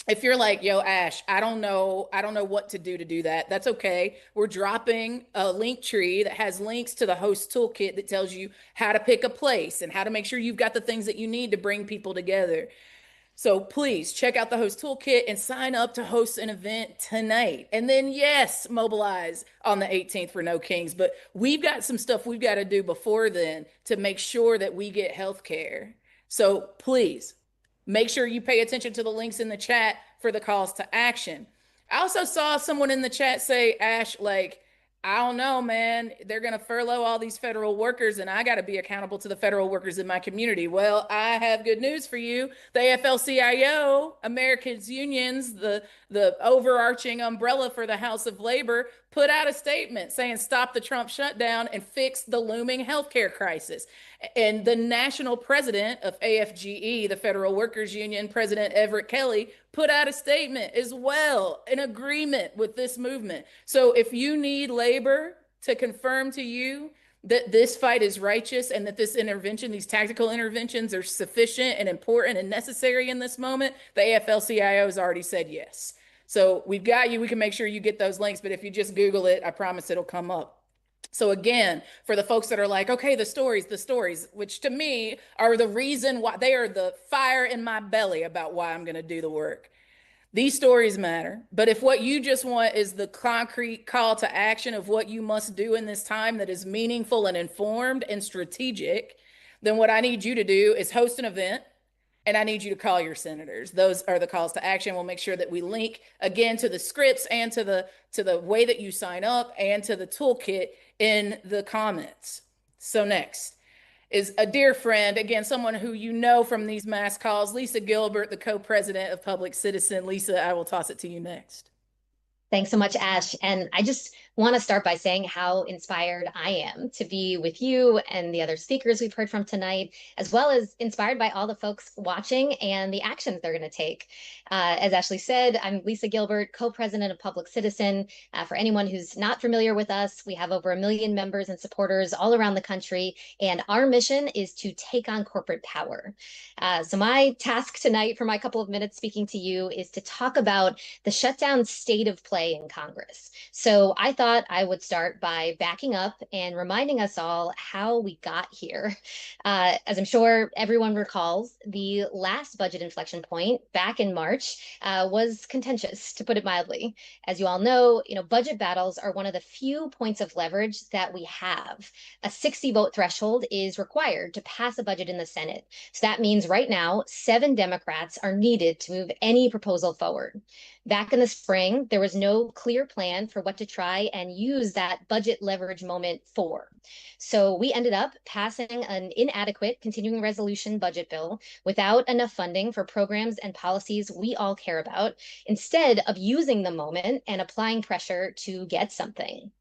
If you're like, yo, Ash, I don't know what to do that. That's okay. We're dropping a link tree that has links to the host toolkit that tells you how to pick a place and how to make sure you've got the things that you need to bring people together. So please check out the host toolkit and sign up to host an event tonight. And then, yes, mobilize on the 18th for No Kings. But we've got some stuff we've got to do before then to make sure that we get health care. So please, make sure you pay attention to the links in the chat for the calls to action. I also saw someone in the chat say, Ash, like, I don't know, man, they're going to furlough all these federal workers and I got to be accountable to the federal workers in my community. Well, I have good news for you. The AFL-CIO, America's unions, the overarching umbrella for the House of Labor, put out a statement saying stop the Trump shutdown and fix the looming healthcare crisis. And the national president of AFGE, the Federal Workers Union, President Everett Kelly, put out a statement as well in agreement with this movement. So if you need labor to confirm to you that this fight is righteous and that this intervention, these tactical interventions are sufficient and important and necessary in this moment, the AFL-CIO has already said yes. So we've got you. We can make sure you get those links, but if you just Google it, I promise it'll come up. So again, for the folks that are like, okay, the stories, which to me are the reason why, they are the fire in my belly about why I'm going to do the work. These stories matter, but if what you just want is the concrete call to action of what you must do in this time that is meaningful and informed and strategic, then what I need you to do is host an event, and I need you to call your senators. Those are the calls to action. We'll make sure that we link again to the scripts and to the way that you sign up and to the toolkit in the comments. So next is a dear friend, again, someone who you know from these mass calls, Lisa Gilbert, the co-president of Public Citizen. Lisa, I will toss it to you next. Thanks so much, Ash. And I just want to start by saying how inspired I am to be with you and the other speakers we've heard from tonight, as well as inspired by all the folks watching and the actions they're going to take. As Ashley said, I'm Lisa Gilbert, co-president of Public Citizen. For anyone who's not familiar with us, we have over 1 million members and supporters all around the country, and our mission is to take on corporate power. So my task tonight for my couple of minutes speaking to you is to talk about the shutdown state of play in Congress. So I thought I would start by backing up and reminding us all how we got here. As I'm sure everyone recalls, the last budget inflection point back in March was contentious, to put it mildly. As you all know, budget battles are one of the few points of leverage that we have. A 60 vote threshold is required to pass a budget in the Senate. So that means right now, 7 Democrats are needed to move any proposal forward. Back in the spring, there was no clear plan for what to try and use that budget leverage moment for. So we ended up passing an inadequate continuing resolution budget bill without enough funding for programs and policies we all care about, instead of using the moment and applying pressure to get something.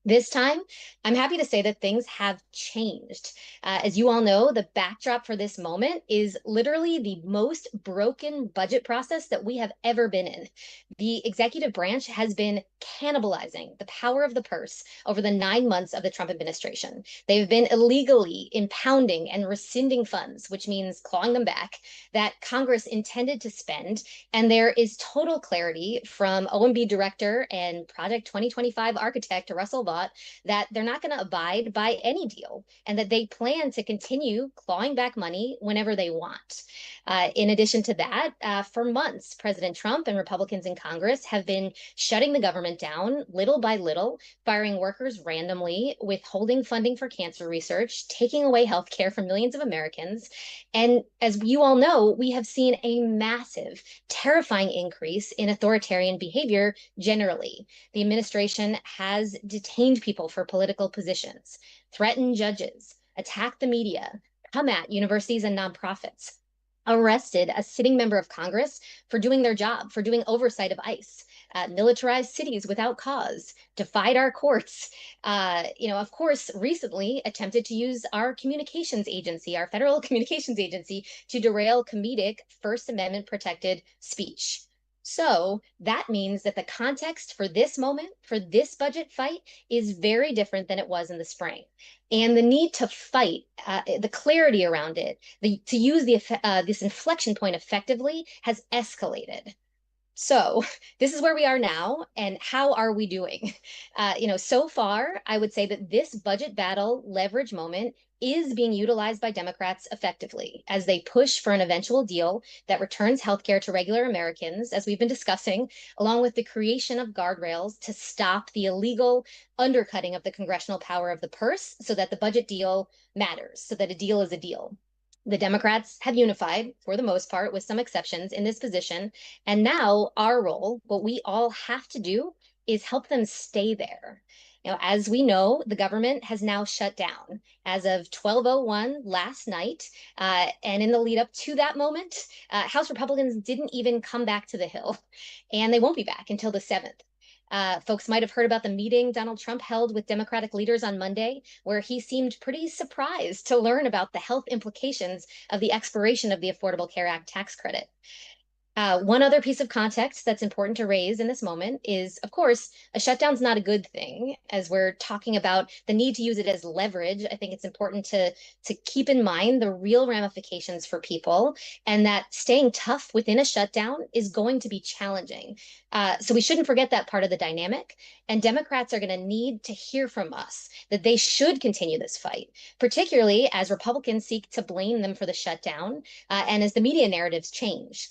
This time, I'm happy to say that things have changed. As you all know, the backdrop for this moment is literally the most broken budget process that we have ever been in. The executive branch has been cannibalizing the power of the purse over the 9 months of the Trump administration. They've been illegally impounding and rescinding funds, which means clawing them back, that Congress intended to spend. And there is total clarity from OMB director and Project 2025 architect Russell that they're not going to abide by any deal and that they plan to continue clawing back money whenever they want. In addition to that, for months, President Trump and Republicans in Congress have been shutting the government down little by little, firing workers randomly, withholding funding for cancer research, taking away health care from millions of Americans. And as you all know, we have seen a massive, terrifying increase in authoritarian behavior generally. The administration has detained people for political positions, threatened judges, attacked the media, come at universities and nonprofits, arrested a sitting member of Congress for doing their job, for doing oversight of ICE, militarized cities without cause, defied our courts, of course, recently attempted to use our communications agency, our federal communications agency, to derail comedic First Amendment protected speech. So that means that the context for this moment, for this budget fight, is very different than it was in the spring. And the need to fight, the clarity around it, to use this inflection point effectively has escalated. So this is where we are now, and how are we doing? So far, I would say that this budget battle leverage moment is being utilized by Democrats effectively as they push for an eventual deal that returns healthcare to regular Americans, as we've been discussing, along with the creation of guardrails to stop the illegal undercutting of the congressional power of the purse so that the budget deal matters, so that a deal is a deal. The Democrats have unified, for the most part, with some exceptions, in this position. And now our role, what we all have to do, is help them stay there. As we know, the government has now shut down as of 12:01 last night. And in the lead up to that moment, House Republicans didn't even come back to the Hill, and they won't be back until the 7th. Folks might have heard about the meeting Donald Trump held with Democratic leaders on Monday, where he seemed pretty surprised to learn about the health implications of the expiration of the Affordable Care Act tax credit. One other piece of context that's important to raise in this moment is, of course, a shutdown's not a good thing. As we're talking about the need to use it as leverage, I think it's important to keep in mind the real ramifications for people, and that staying tough within a shutdown is going to be challenging. So we shouldn't forget that part of the dynamic. And Democrats are going to need to hear from us that they should continue this fight, particularly as Republicans seek to blame them for the shutdown, and as the media narratives change.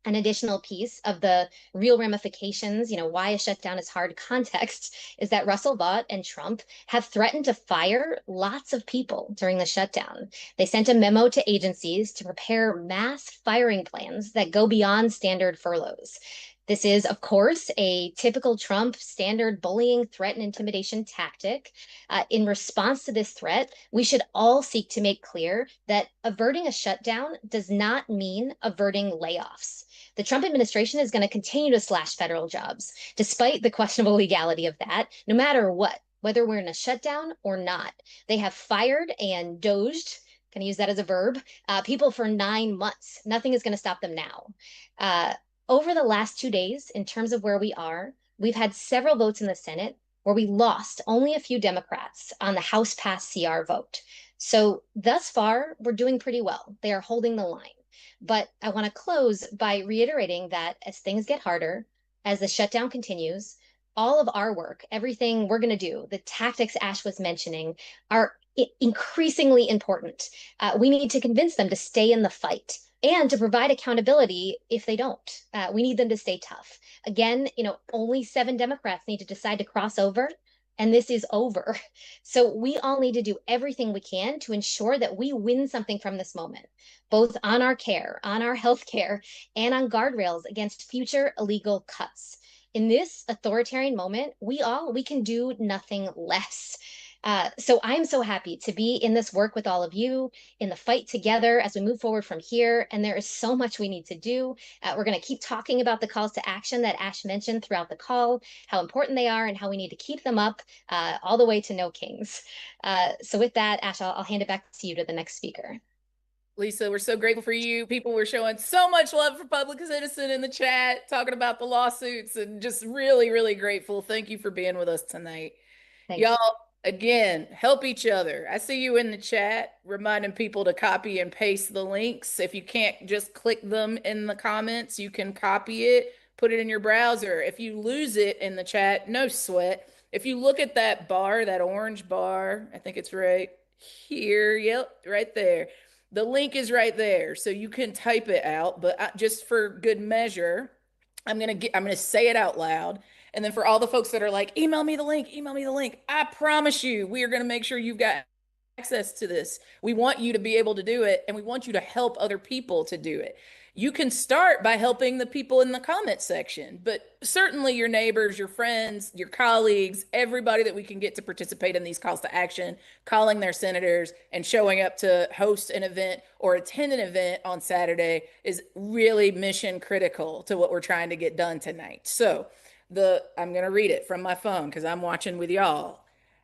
An additional piece of the real ramifications, why a shutdown is hard context, is that Russell Vought and Trump have threatened to fire lots of people during the shutdown. They sent a memo to agencies to prepare mass firing plans that go beyond standard furloughs. This is, of course, a typical Trump standard bullying, threat, and intimidation tactic. In response to this threat, we should all seek to make clear that averting a shutdown does not mean averting layoffs. The Trump administration is going to continue to slash federal jobs, despite the questionable legality of that, no matter what, whether we're in a shutdown or not. They have fired and doged, going to use that as a verb, people for 9 months. Nothing is going to stop them now. Over the last 2 days, in terms of where we are, we've had several votes in the Senate where we lost only a few Democrats on the House pass CR vote. So thus far, we're doing pretty well. They are holding the line. But I want to close by reiterating that as things get harder, as the shutdown continues, all of our work, everything we're going to do, the tactics Ash was mentioning, are increasingly important. We need to convince them to stay in the fight and to provide accountability if they don't. We need them to stay tough. Again, only 7 Democrats need to decide to cross over, and this is over. So we all need to do everything we can to ensure that we win something from this moment, both on our care, on our health care, and on guardrails against future illegal cuts. In this authoritarian moment, we can do nothing less. So I'm so happy to be in this work with all of you, in the fight together as we move forward from here. And there is so much we need to do. We're going to keep talking about the calls to action that Ash mentioned throughout the call, how important they are, and how we need to keep them up all the way to no kings. So with that, Ash, I'll hand it back to you, to the next speaker. Lisa, we're so grateful for you. People were showing so much love for Public Citizen in the chat, talking about the lawsuits, and just really, really grateful. Thank you for being with us tonight. Thanks. Y'all, again, help each other. I see you in the chat reminding people to copy and paste the links. If you can't just click them in the comments, you can copy it, put it in your browser. If you lose it in the chat, no sweat. If you look at that bar, that orange bar, I think it's right here. Yep, right there. The link is right there, so you can type it out, but just for good measure, I'm gonna say it out loud. And then for all the folks that are like, email me the link, email me the link. I promise you, we are gonna make sure you've got access to this. We want you to be able to do it, and we want you to help other people to do it. You can start by helping the people in the comment section, but certainly your neighbors, your friends, your colleagues, everybody that we can get to participate in these calls to action, calling their senators and showing up to host an event or attend an event on Saturday is really mission critical to what we're trying to get done tonight. So I'm going to read it from my phone because I'm watching with y'all.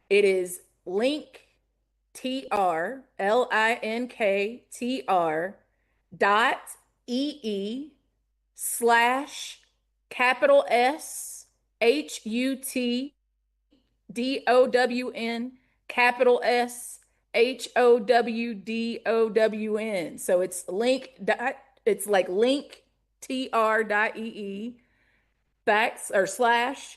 It is link TRLINKTR .ee/HUTDOWN So it's it's like linktr.ee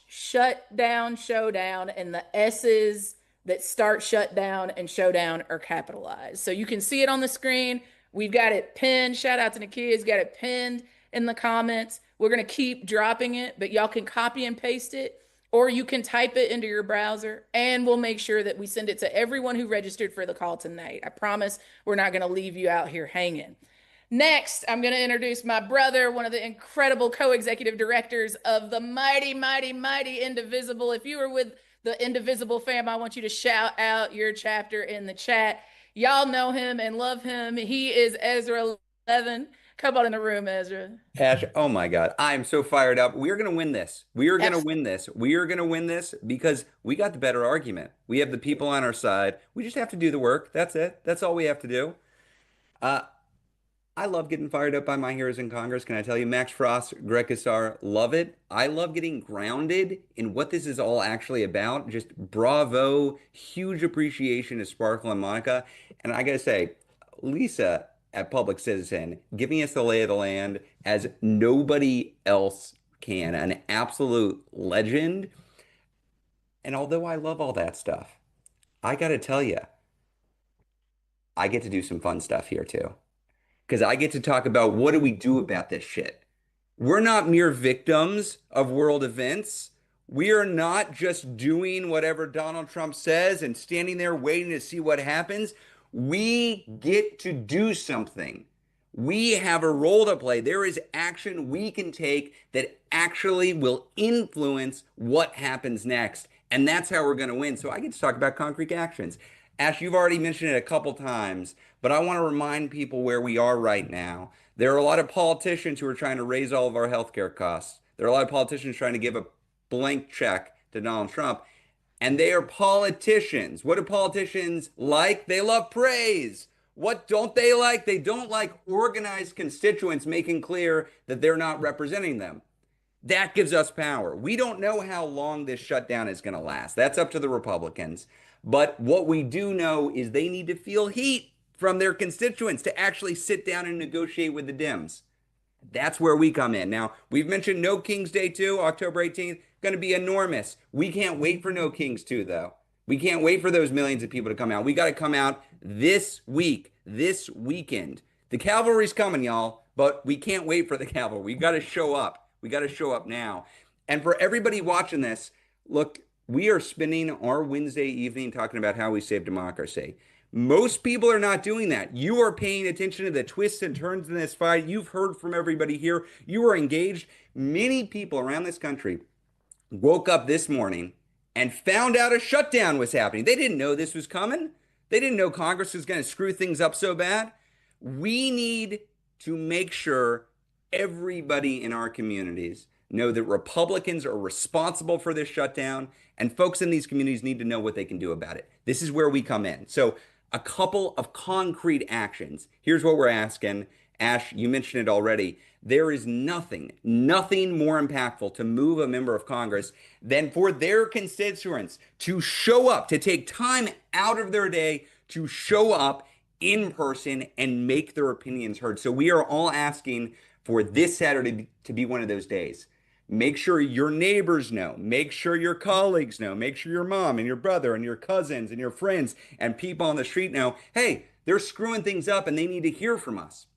/shutdown showdown, and the S's that start shutdown and showdown are capitalized. So you can see it on the screen. We've got it pinned. Shout out to the kids, got it pinned in the comments. We're going to keep dropping it, but y'all can copy and paste it, or you can type it into your browser, and we'll make sure that we send it to everyone who registered for the call tonight. I promise we're not going to leave you out here hanging. Next, I'm going to introduce my brother, one of the incredible co-executive directors of the mighty, mighty, mighty Indivisible. If you were with the Indivisible fam, I want you to shout out your chapter in the chat. Y'all know him and love him. He is Ezra Levin. Come on in the room, Ezra. Ash, oh my God, I'm so fired up. We are going to win this. We are going to win this. We are going to win this because we got the better argument. We have the people on our side. We just have to do the work. That's it. That's all we have to do. I love getting fired up by my heroes in Congress. Can I tell you, Max Frost, Greg Casar, love it. I love getting grounded in what this is all actually about. Just bravo, huge appreciation to Sparkle and Monica. And I gotta say, Lisa at Public Citizen giving us the lay of the land as nobody else can. An absolute legend. And although I love all that stuff, I gotta tell you, I get to do some fun stuff here too. Because I get to talk about what do we do about this shit. We're not mere victims of world events. We are not just doing whatever Donald Trump says and standing there waiting to see what happens. We get to do something. We have a role to play. There is action we can take that actually will influence what happens next. And that's how we're going to win. So I get to talk about concrete actions. Ash, you've already mentioned it a couple times, but I want to remind people where we are right now. There are a lot of politicians who are trying to raise all of our healthcare costs. There are a lot of politicians trying to give a blank check to Donald Trump, and they are politicians. What do politicians like? They love praise. What don't they like? They don't like organized constituents making clear that they're not representing them. That gives us power. We don't know how long this shutdown is going to last. That's up to the Republicans. But what we do know is they need to feel heat from their constituents to actually sit down and negotiate with the Dems. That's where we come in. Now, we've mentioned No Kings Day 2, October 18th, going to be enormous. We can't wait for No Kings 2, though. We can't wait for those millions of people to come out. We got to come out this week, this weekend. The cavalry's coming, y'all, but we can't wait for the cavalry. We got to show up. We got to show up now. And for everybody watching this, look, we are spending our Wednesday evening talking about how we save democracy. Most people are not doing that. You are paying attention to the twists and turns in this fight. You've heard from everybody here. You are engaged. Many people around this country woke up this morning and found out a shutdown was happening. They didn't know this was coming. They didn't know Congress was going to screw things up so bad. We need to make sure everybody in our communities know that Republicans are responsible for this shutdown, and folks in these communities need to know what they can do about it. This is where we come in. So a couple of concrete actions. Here's what we're asking. Ash, you mentioned it already. There is nothing more impactful to move a member of Congress than for their constituents to show up, to take time out of their day to show up in person and make their opinions heard. So we are all asking for this Saturday to be one of those days. Make sure your neighbors know. Make sure your colleagues know. Make sure your mom and your brother and your cousins and your friends and people on the street know, hey, they're screwing things up and they need to hear from us.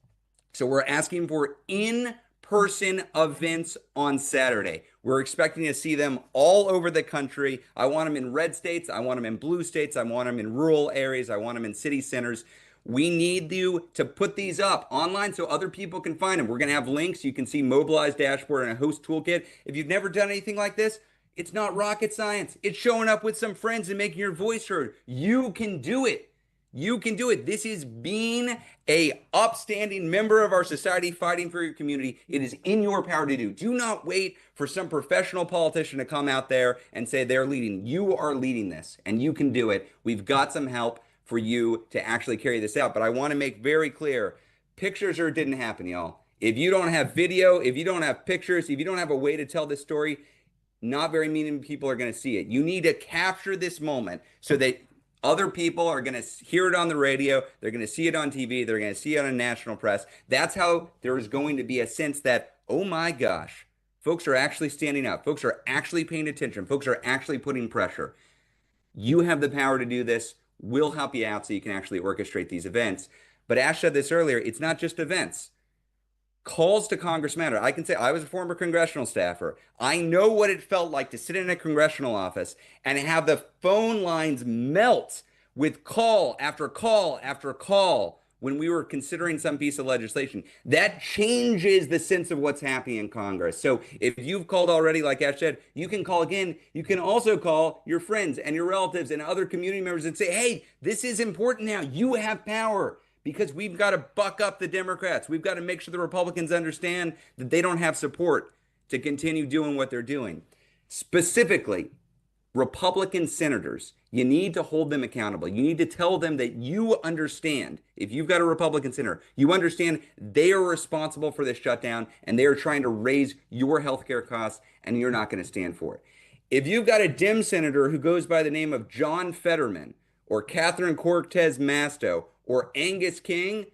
So we're asking for in-person events on Saturday. We're expecting to see them all over the country. I want them in red states. I want them in blue states. I want them in rural areas. I want them in city centers. We need you to put these up online so other people can find them. We're going to have links. You can see Mobilize Dashboard and a host toolkit. If you've never done anything like this, it's not rocket science. It's showing up with some friends and making your voice heard. You can do it. You can do it. This is being a upstanding member of our society fighting for your community. It is in your power to do. Do not wait for some professional politician to come out there and say they're leading. You are leading this, and you can do it. We've got some help for you to actually carry this out. But I want to make very clear, pictures or it didn't happen, y'all. If you don't have video, if you don't have pictures, if you don't have a way to tell this story, not very many people are going to see it. You need to capture this moment so that other people are going to hear it on the radio. They're going to see it on TV. They're going to see it on national press. That's how there is going to be a sense that, oh my gosh, folks are actually standing up. Folks are actually paying attention. Folks are actually putting pressure. You have the power to do this. We'll help you out so you can actually orchestrate these events. But Ash said this earlier, it's not just events. Calls to Congress matter. I can say I was a former congressional staffer. I know what it felt like to sit in a congressional office and have the phone lines melt with call after call after call when we were considering some piece of legislation. That changes the sense of what's happening in Congress. So if you've called already, like Ash said, you can call again. You can also call your friends and your relatives and other community members and say, hey, this is important now. You have power. Because we've got to buck up the Democrats. We've got to make sure the Republicans understand that they don't have support to continue doing what they're doing. Specifically, Republican senators, You need to hold them accountable. You need to tell them that you understand. If you've got a Republican senator, you understand they are responsible for this shutdown and they are trying to raise your healthcare costs and you're not going to stand for it. If you've got a Dem senator who goes by the name of John Fetterman or Catherine Cortez Masto or Angus King,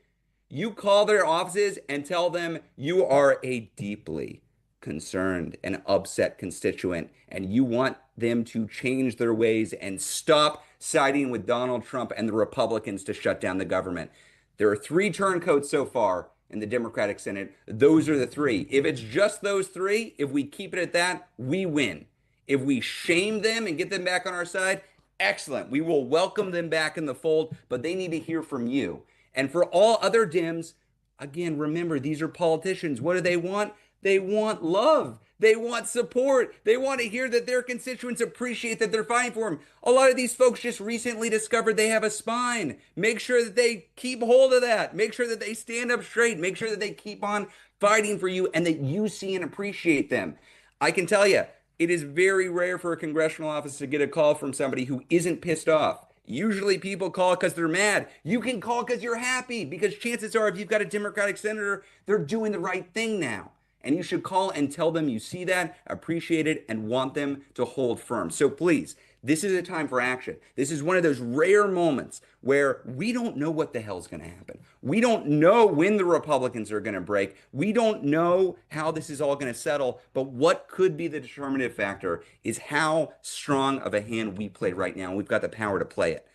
you call their offices and tell them you are a deeply concerned and upset constituent and you want them to change their ways and stop siding with Donald Trump and the Republicans to shut down the government. There are 3 turncoats so far in the Democratic Senate. Those are the 3. If it's just those 3, if we keep it at that, we win. If we shame them and get them back on our side, excellent. We will welcome them back in the fold, but they need to hear from you. And for all other Dems, again, remember, these are politicians. What do they want? They want love. They want support. They want to hear that their constituents appreciate that they're fighting for them. A lot of these folks just recently discovered they have a spine. Make sure that they keep hold of that. Make sure that they stand up straight. Make sure that they keep on fighting for you and that you see and appreciate them. I can tell you, it is very rare for a congressional office to get a call from somebody who isn't pissed off. Usually people call because they're mad. You can call because you're happy, because chances are if you've got a Democratic senator, they're doing the right thing now. And you should call and tell them you see that, appreciate it, and want them to hold firm. So please, this is a time for action. This is one of those rare moments where we don't know what the hell's going to happen. We don't know when the Republicans are going to break. We don't know how this is all going to settle. But what could be the determinative factor is how strong of a hand we play right now. We've got the power to play it.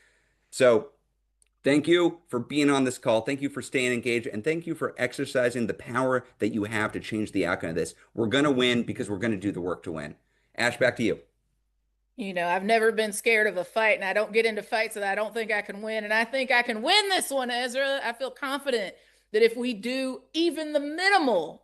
So thank you for being on this call. Thank you for staying engaged. And thank you for exercising the power that you have to change the outcome of this. We're going to win because we're going to do the work to win. Ash, back to you. You know, I've never been scared of a fight, and I don't get into fights that I don't think I can win. And I think I can win this one, Ezra. I feel confident that if we do even the minimal,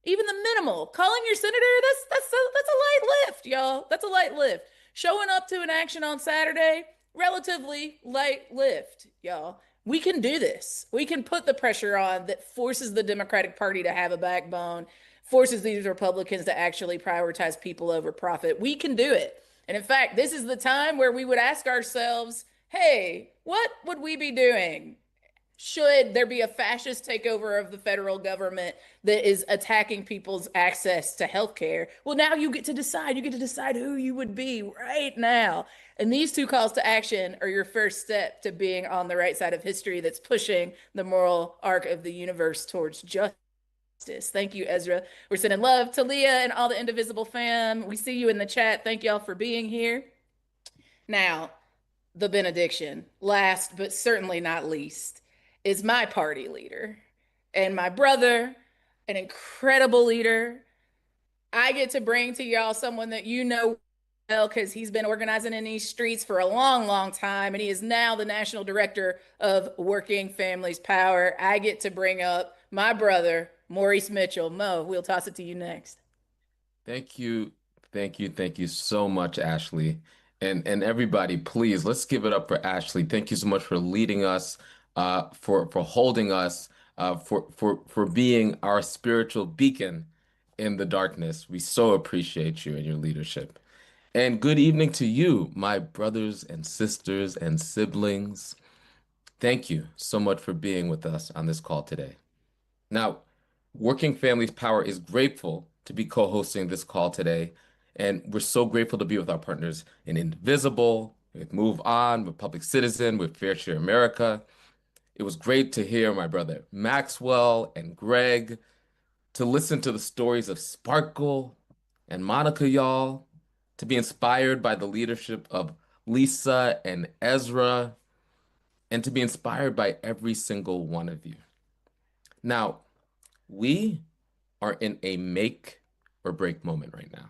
calling your senator, that's a light lift, y'all. That's a light lift. Showing up to an action on Saturday, relatively light lift, y'all. We can do this. We can put the pressure on that forces the Democratic Party to have a backbone, forces these Republicans to actually prioritize people over profit. We can do it. And in fact, this is the time where we would ask ourselves, hey, what would we be doing? Should there be a fascist takeover of the federal government that is attacking people's access to healthcare? Well, now you get to decide. You get to decide who you would be right now. And these 2 calls to action are your first step to being on the right side of history that's pushing the moral arc of the universe towards justice. Thank you, Ezra. We're sending love to Leah and all the Indivisible fam. We see you in the chat. Thank y'all for being here. Now, the benediction, last but certainly not least, is my party leader and my brother, an incredible leader. I get to bring to y'all someone that you know well because he's been organizing in these streets for a long, long time, and he is now the national director of Working Families Power. I get to bring up my brother, Maurice Mitchell. Mo, we'll toss it to you next. Thank you. Thank you so much, Ashley. And everybody, please, let's give it up for Ashley. Thank you so much for leading us, for holding us, for being our spiritual beacon in the darkness. We so appreciate you and your leadership. And good evening to you, my brothers and sisters and siblings. Thank you so much for being with us on this call today. Now, Working Families Power is grateful to be co-hosting this call today, and we're so grateful to be with our partners in Indivisible, with Move On, with Public Citizen, with Fair Share America. It was great to hear my brother Maxwell and Greg, to listen to the stories of Sparkle and Monica, y'all, to be inspired by the leadership of Lisa and Ezra, and to be inspired by every single one of you. Now, we are in a make or break moment right now.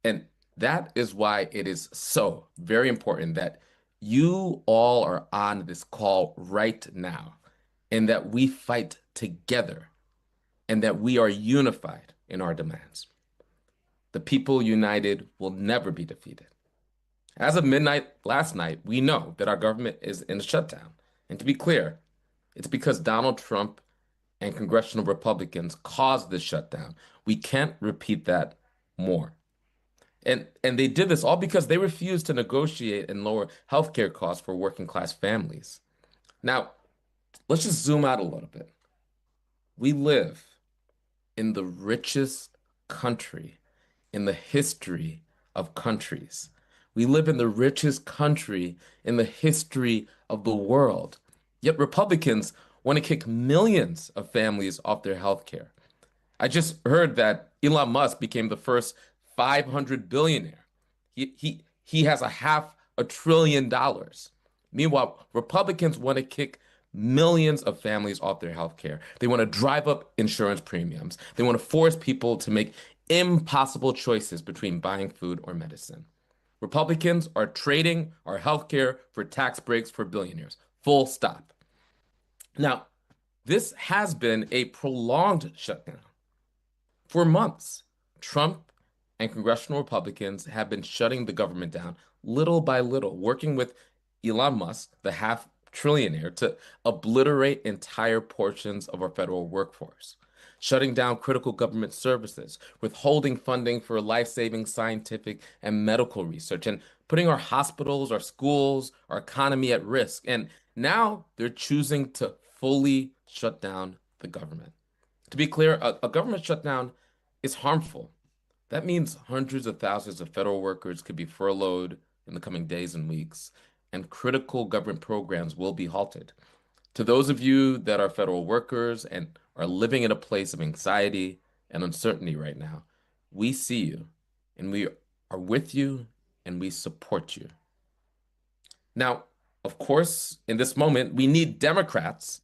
And that is why it is so very important that you all are on this call right now, and that we fight together, and that we are unified in our demands. The people united will never be defeated. As of midnight last night, we know that our government is in a shutdown. And to be clear, it's because Donald Trump and congressional Republicans caused this shutdown. We can't repeat that more. And they did this all because they refused to negotiate and lower healthcare costs for working class families. Now, let's just zoom out a little bit. We live in the richest country in the history of countries. We live in the richest country in the history of the world. Yet Republicans want to kick millions of families off their health care. I just heard that Elon Musk became the first 500 billionaire. He has a $500 billion. Meanwhile, Republicans want to kick millions of families off their health care. They want to drive up insurance premiums. They want to force people to make impossible choices between buying food or medicine. Republicans are trading our health care for tax breaks for billionaires. Full stop. Now, this has been a prolonged shutdown. For months, Trump and congressional Republicans have been shutting the government down little by little, working with Elon Musk, the half trillionaire, to obliterate entire portions of our federal workforce, shutting down critical government services, withholding funding for life-saving scientific and medical research, and putting our hospitals, our schools, our economy at risk. And now they're choosing to fully shut down the government. To be clear, a government shutdown is harmful. That means hundreds of thousands of federal workers could be furloughed in the coming days and weeks, and critical government programs will be halted. To those of you that are federal workers and are living in a place of anxiety and uncertainty right now, we see you and we are with you and we support you. Now, of course, in this moment, we need Democrats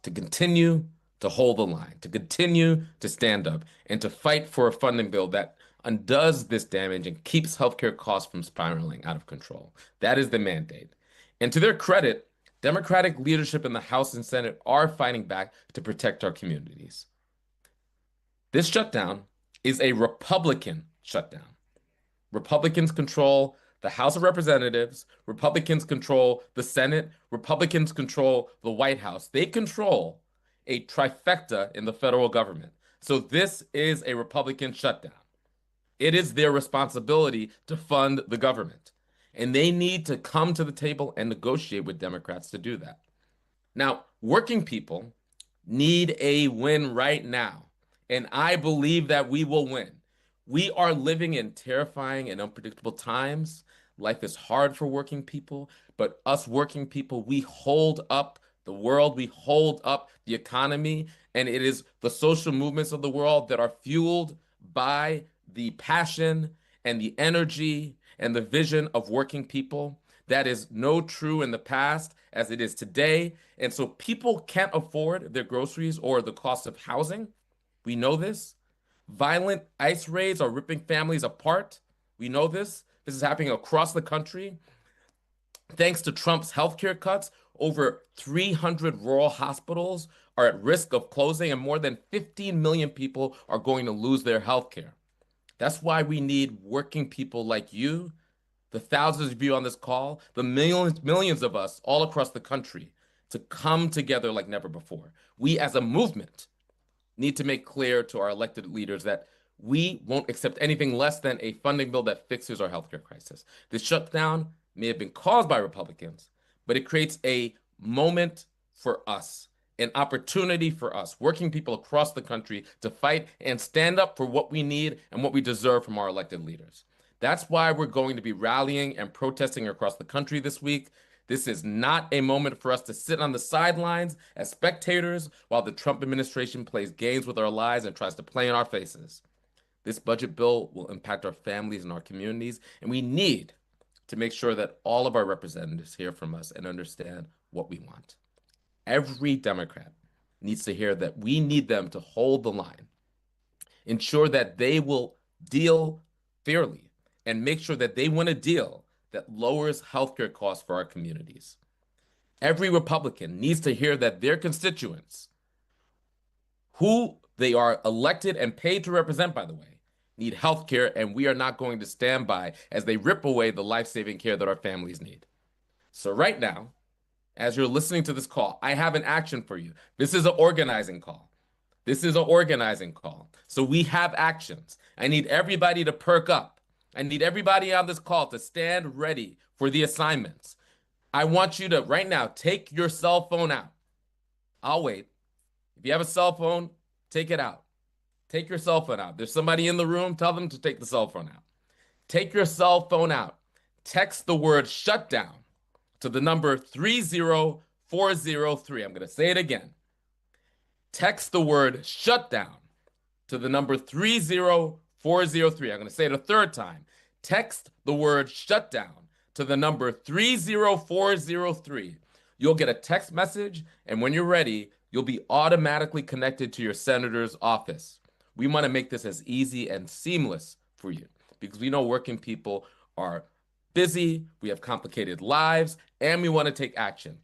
to continue to hold the line, to continue to stand up, and to fight for a funding bill that undoes this damage and keeps healthcare costs from spiraling out of control. That is the mandate. And to their credit, Democratic leadership in the House and Senate are fighting back to protect our communities. This shutdown is a Republican shutdown. Republicans control the House of Representatives, Republicans control the Senate, Republicans control the White House. They control a trifecta in the federal government. So this is a Republican shutdown. It is their responsibility to fund the government, and they need to come to the table and negotiate with Democrats to do that. Now, working people need a win right now, and I believe that we will win. We are living in terrifying and unpredictable times. Life is hard for working people, but us working people, we hold up the world, we hold up the economy, and it is the social movements of the world that are fueled by the passion and the energy and the vision of working people. That is no true in the past as it is today. And so people can't afford their groceries or the cost of housing. We know this. Violent ICE raids are ripping families apart. We know this. This is happening across the country. Thanks to Trump's healthcare cuts, over 300 rural hospitals are at risk of closing, and more than 15 million people are going to lose their healthcare. That's why we need working people like you, the thousands of you on this call, the millions of us all across the country to come together like never before. We as a movement need to make clear to our elected leaders that we won't accept anything less than a funding bill that fixes our healthcare crisis. This shutdown may have been caused by Republicans, but it creates a moment for us, an opportunity for us, working people across the country, to fight and stand up for what we need and what we deserve from our elected leaders. That's why we're going to be rallying and protesting across the country this week. This is not a moment for us to sit on the sidelines as spectators while the Trump administration plays games with our lives and tries to play in our faces. This budget bill will impact our families and our communities, and we need to make sure that all of our representatives hear from us and understand what we want. Every Democrat needs to hear that we need them to hold the line, ensure that they will deal fairly, and make sure that they win a deal that lowers healthcare costs for our communities. Every Republican needs to hear that their constituents, who they are elected and paid to represent, by the way, need healthcare, and we are not going to stand by as they rip away the life-saving care that our families need. So right now, as you're listening to this call, I have an action for you. This is an organizing call. This is an organizing call. So we have actions. I need everybody to perk up. I need everybody on this call to stand ready for the assignments. I want you to, right now, take your cell phone out. I'll wait. If you have a cell phone, take it out. Take your cell phone out. There's somebody in the room, tell them to take the cell phone out. Take your cell phone out. Text the word shutdown to the number 30403. I'm going to say it again. Text the word shutdown to the number 30403. I'm going to say it a third time. Text the word shutdown to the number 30403. You'll get a text message, and when you're ready, you'll be automatically connected to your senator's office. We want to make this as easy and seamless for you because we know working people are busy, we have complicated lives, and we want to take action.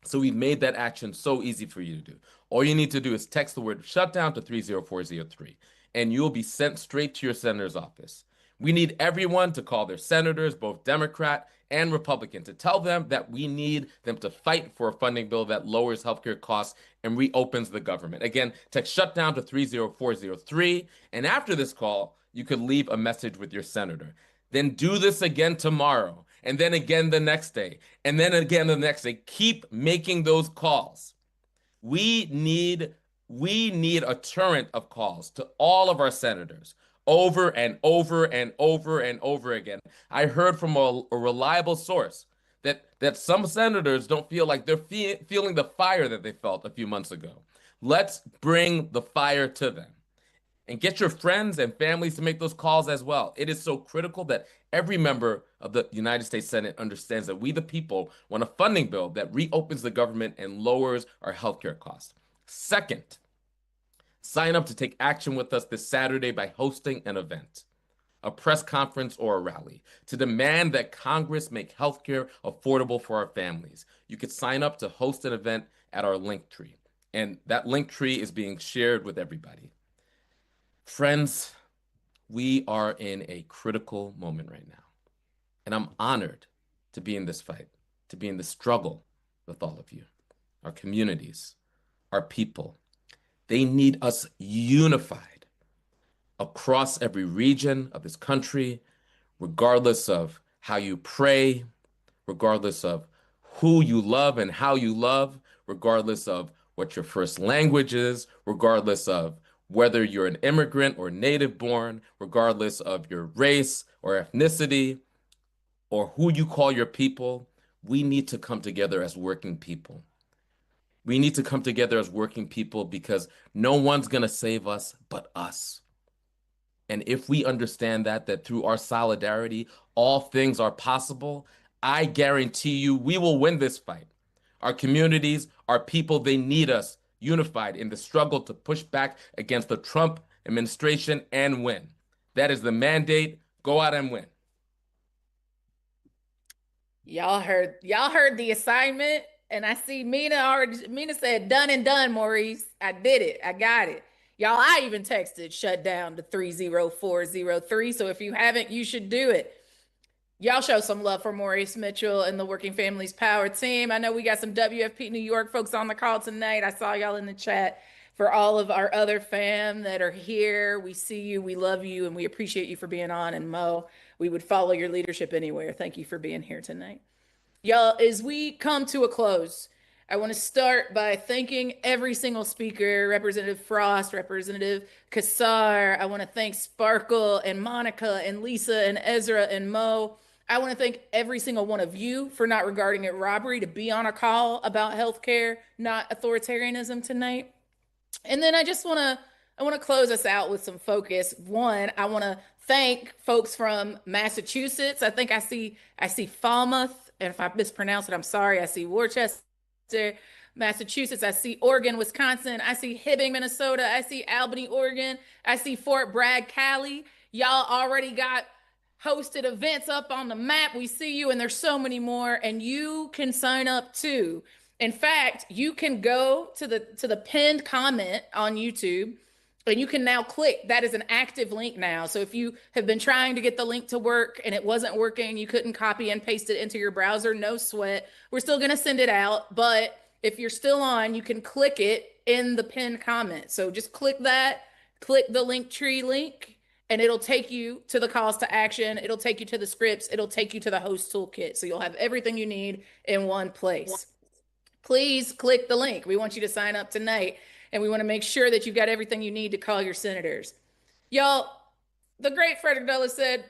So we've made that action so easy for you to do. All you need to do is text the word shutdown to 30403, and you'll be sent straight to your senator's office. We need everyone to call their senators, both Democrat and Republican, to tell them that we need them to fight for a funding bill that lowers healthcare costs and reopens the government. Again, text shutdown to 30403, and after this call, you could leave a message with your senator. Then do this again tomorrow, and then again the next day, and then again the next day. Keep making those calls. We need a torrent of calls to all of our senators over and over and over and over again. I heard from a reliable source that some senators don't feel like they're feeling the fire that they felt a few months ago. Let's bring the fire to them. And get your friends and families to make those calls as well. It is so critical that every member of the United States Senate understands that we, the people, want a funding bill that reopens the government and lowers our healthcare costs. Second, sign up to take action with us this Saturday by hosting an event, a press conference, or a rally to demand that Congress make healthcare affordable for our families. You could sign up to host an event at our link tree, and that link tree is being shared with everybody. Friends, we are in a critical moment right now, and I'm honored to be in this fight, to be in the struggle with all of you, our communities, our people. They need us unified across every region of this country, regardless of how you pray, regardless of who you love and how you love, regardless of what your first language is, regardless of whether you're an immigrant or native born, regardless of your race or ethnicity or who you call your people, we need to come together as working people. We need to come together as working people because no one's going to save us but us. And if we understand that through our solidarity, all things are possible, I guarantee you we will win this fight. Our communities, our people, they need us unified in the struggle to push back against the Trump administration and win. That is the mandate. Go out and win. Y'all heard the assignment, and I see Mina said done and done, Maurice. I did it. I got it. Y'all, I even texted shutdown to 30403. So if you haven't, you should do it. Y'all show some love for Maurice Mitchell and the Working Families Power team. I know we got some WFP New York folks on the call tonight. I saw y'all in the chat. For all of our other fam that are here, we see you, we love you, and we appreciate you for being on. And Mo, we would follow your leadership anywhere. Thank you for being here tonight. Y'all, as we come to a close, I want to start by thanking every single speaker, Representative Frost, Representative Kassar. I want to thank Sparkle and Monica and Lisa and Ezra and Mo. I want to thank every single one of you for not regarding it robbery to be on a call about healthcare, not authoritarianism tonight. And then I want to close us out with some focus. One, I want to thank folks from Massachusetts. I think I see Falmouth, and if I mispronounce it, I'm sorry. I see Worcester, Massachusetts. I see Oregon, Wisconsin. I see Hibbing, Minnesota. I see Albany, Oregon. I see Fort Bragg, Cali. Y'all already got hosted events up on the map. We see you, and there's so many more, and you can sign up too. In fact, you can go to the pinned comment on YouTube, and you can now click. That is an active link now. So if you have been trying to get the link to work and it wasn't working, you couldn't copy and paste it into your browser, no sweat. We're still going to send it out. But if you're still on, you can click it in the pinned comment. So just click that, click the Linktree link, and it'll take you to the calls to action. It'll take you to the scripts. It'll take you to the host toolkit. So you'll have everything you need in one place. Please click the link. We want you to sign up tonight, and we want to make sure that you've got everything you need to call your senators. Y'all, the great Frederick Douglass said,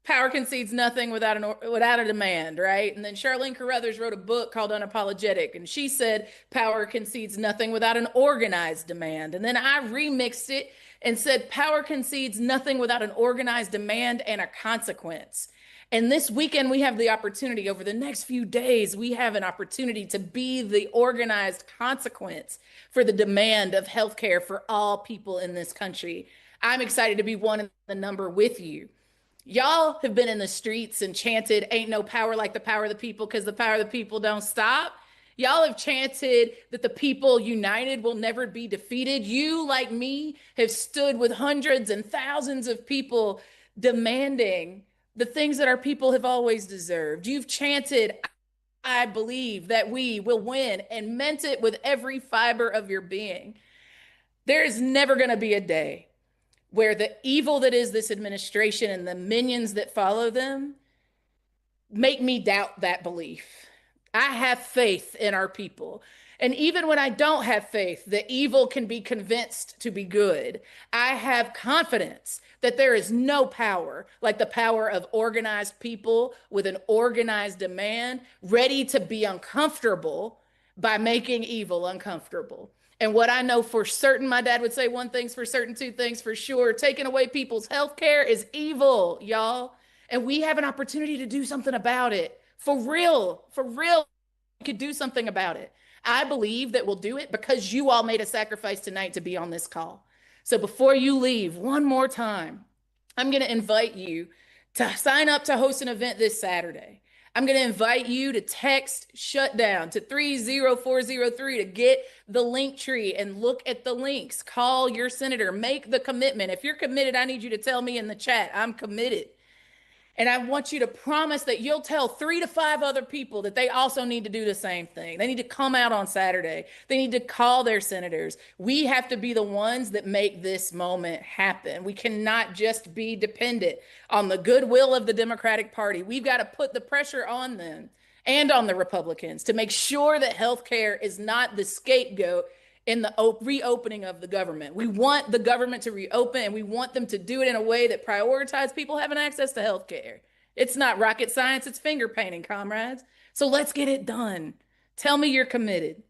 power concedes nothing without a demand, right? And then Charlene Carruthers wrote a book called Unapologetic, and she said power concedes nothing without an organized demand. And then I remixed it and said power concedes nothing without an organized demand and a consequence. And this weekend, we have the opportunity, over the next few days, we have an opportunity to be the organized consequence for the demand of healthcare for all people in this country. I'm excited to be one in the number with you. Y'all have been in the streets and chanted, ain't no power like the power of the people, because the power of the people don't stop. Y'all have chanted that the people united will never be defeated. You, like me, have stood with hundreds and thousands of people demanding the things that our people have always deserved. You've chanted, I believe that we will win, and meant it with every fiber of your being. There is never going to be a day where the evil that is this administration and the minions that follow them make me doubt that belief. I have faith in our people. And even when I don't have faith, the evil can be convinced to be good. I have confidence that there is no power like the power of organized people with an organized demand, ready to be uncomfortable by making evil uncomfortable. And what I know for certain, my dad would say one thing's for certain, two things for sure. Taking away people's health care is evil, y'all. And we have an opportunity to do something about it. For real, we could do something about it. I believe that we'll do it because you all made a sacrifice tonight to be on this call. So before you leave, one more time, I'm going to invite you to sign up to host an event this Saturday. I'm going to invite you to text Shutdown to 30403 to get the link tree and look at the links. Call your senator, make the commitment. If you're committed, I need you to tell me in the chat, I'm committed. And I want you to promise that you'll tell 3 to 5 other people that they also need to do the same thing. They need to come out on Saturday. They need to call their senators. We have to be the ones that make this moment happen. We cannot just be dependent on the goodwill of the Democratic Party. We've got to put the pressure on them and on the Republicans to make sure that healthcare is not the scapegoat in the reopening of the government. We want the government to reopen, and we want them to do it in a way that prioritizes people having access to health care. It's not rocket science, it's finger painting, comrades. So let's get it done. Tell me you're committed.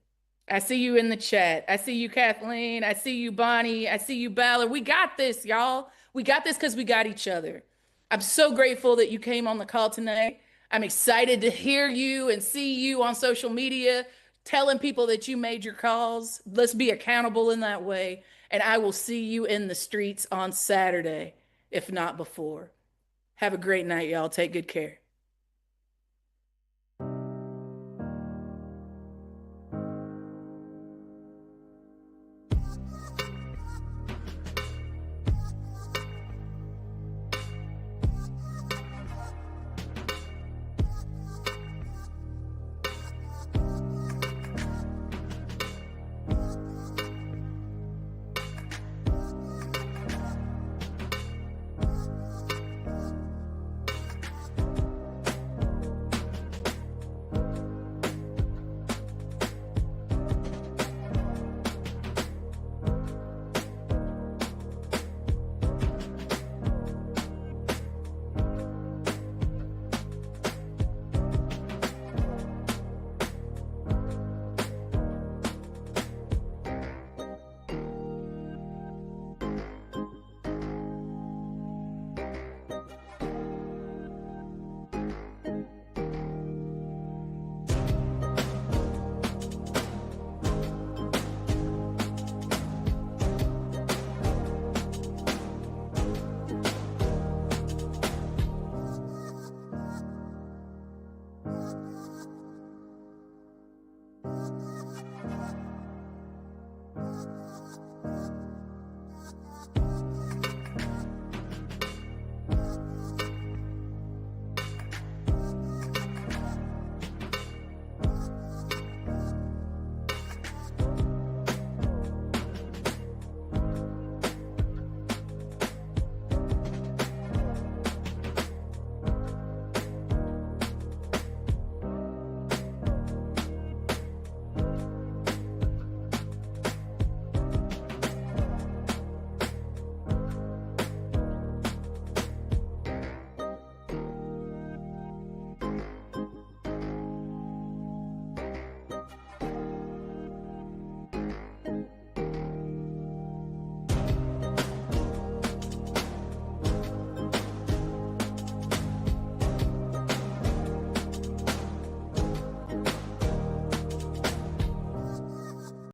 I see you in the chat. I see you, Kathleen. I see you, Bonnie. I see you, Ballard. We got this, y'all. We got this because we got each other. I'm so grateful that you came on the call tonight. I'm excited to hear you and see you on social media telling people that you made your calls. Let's be accountable in that way. And I will see you in the streets on Saturday, if not before. Have a great night, y'all. Take good care.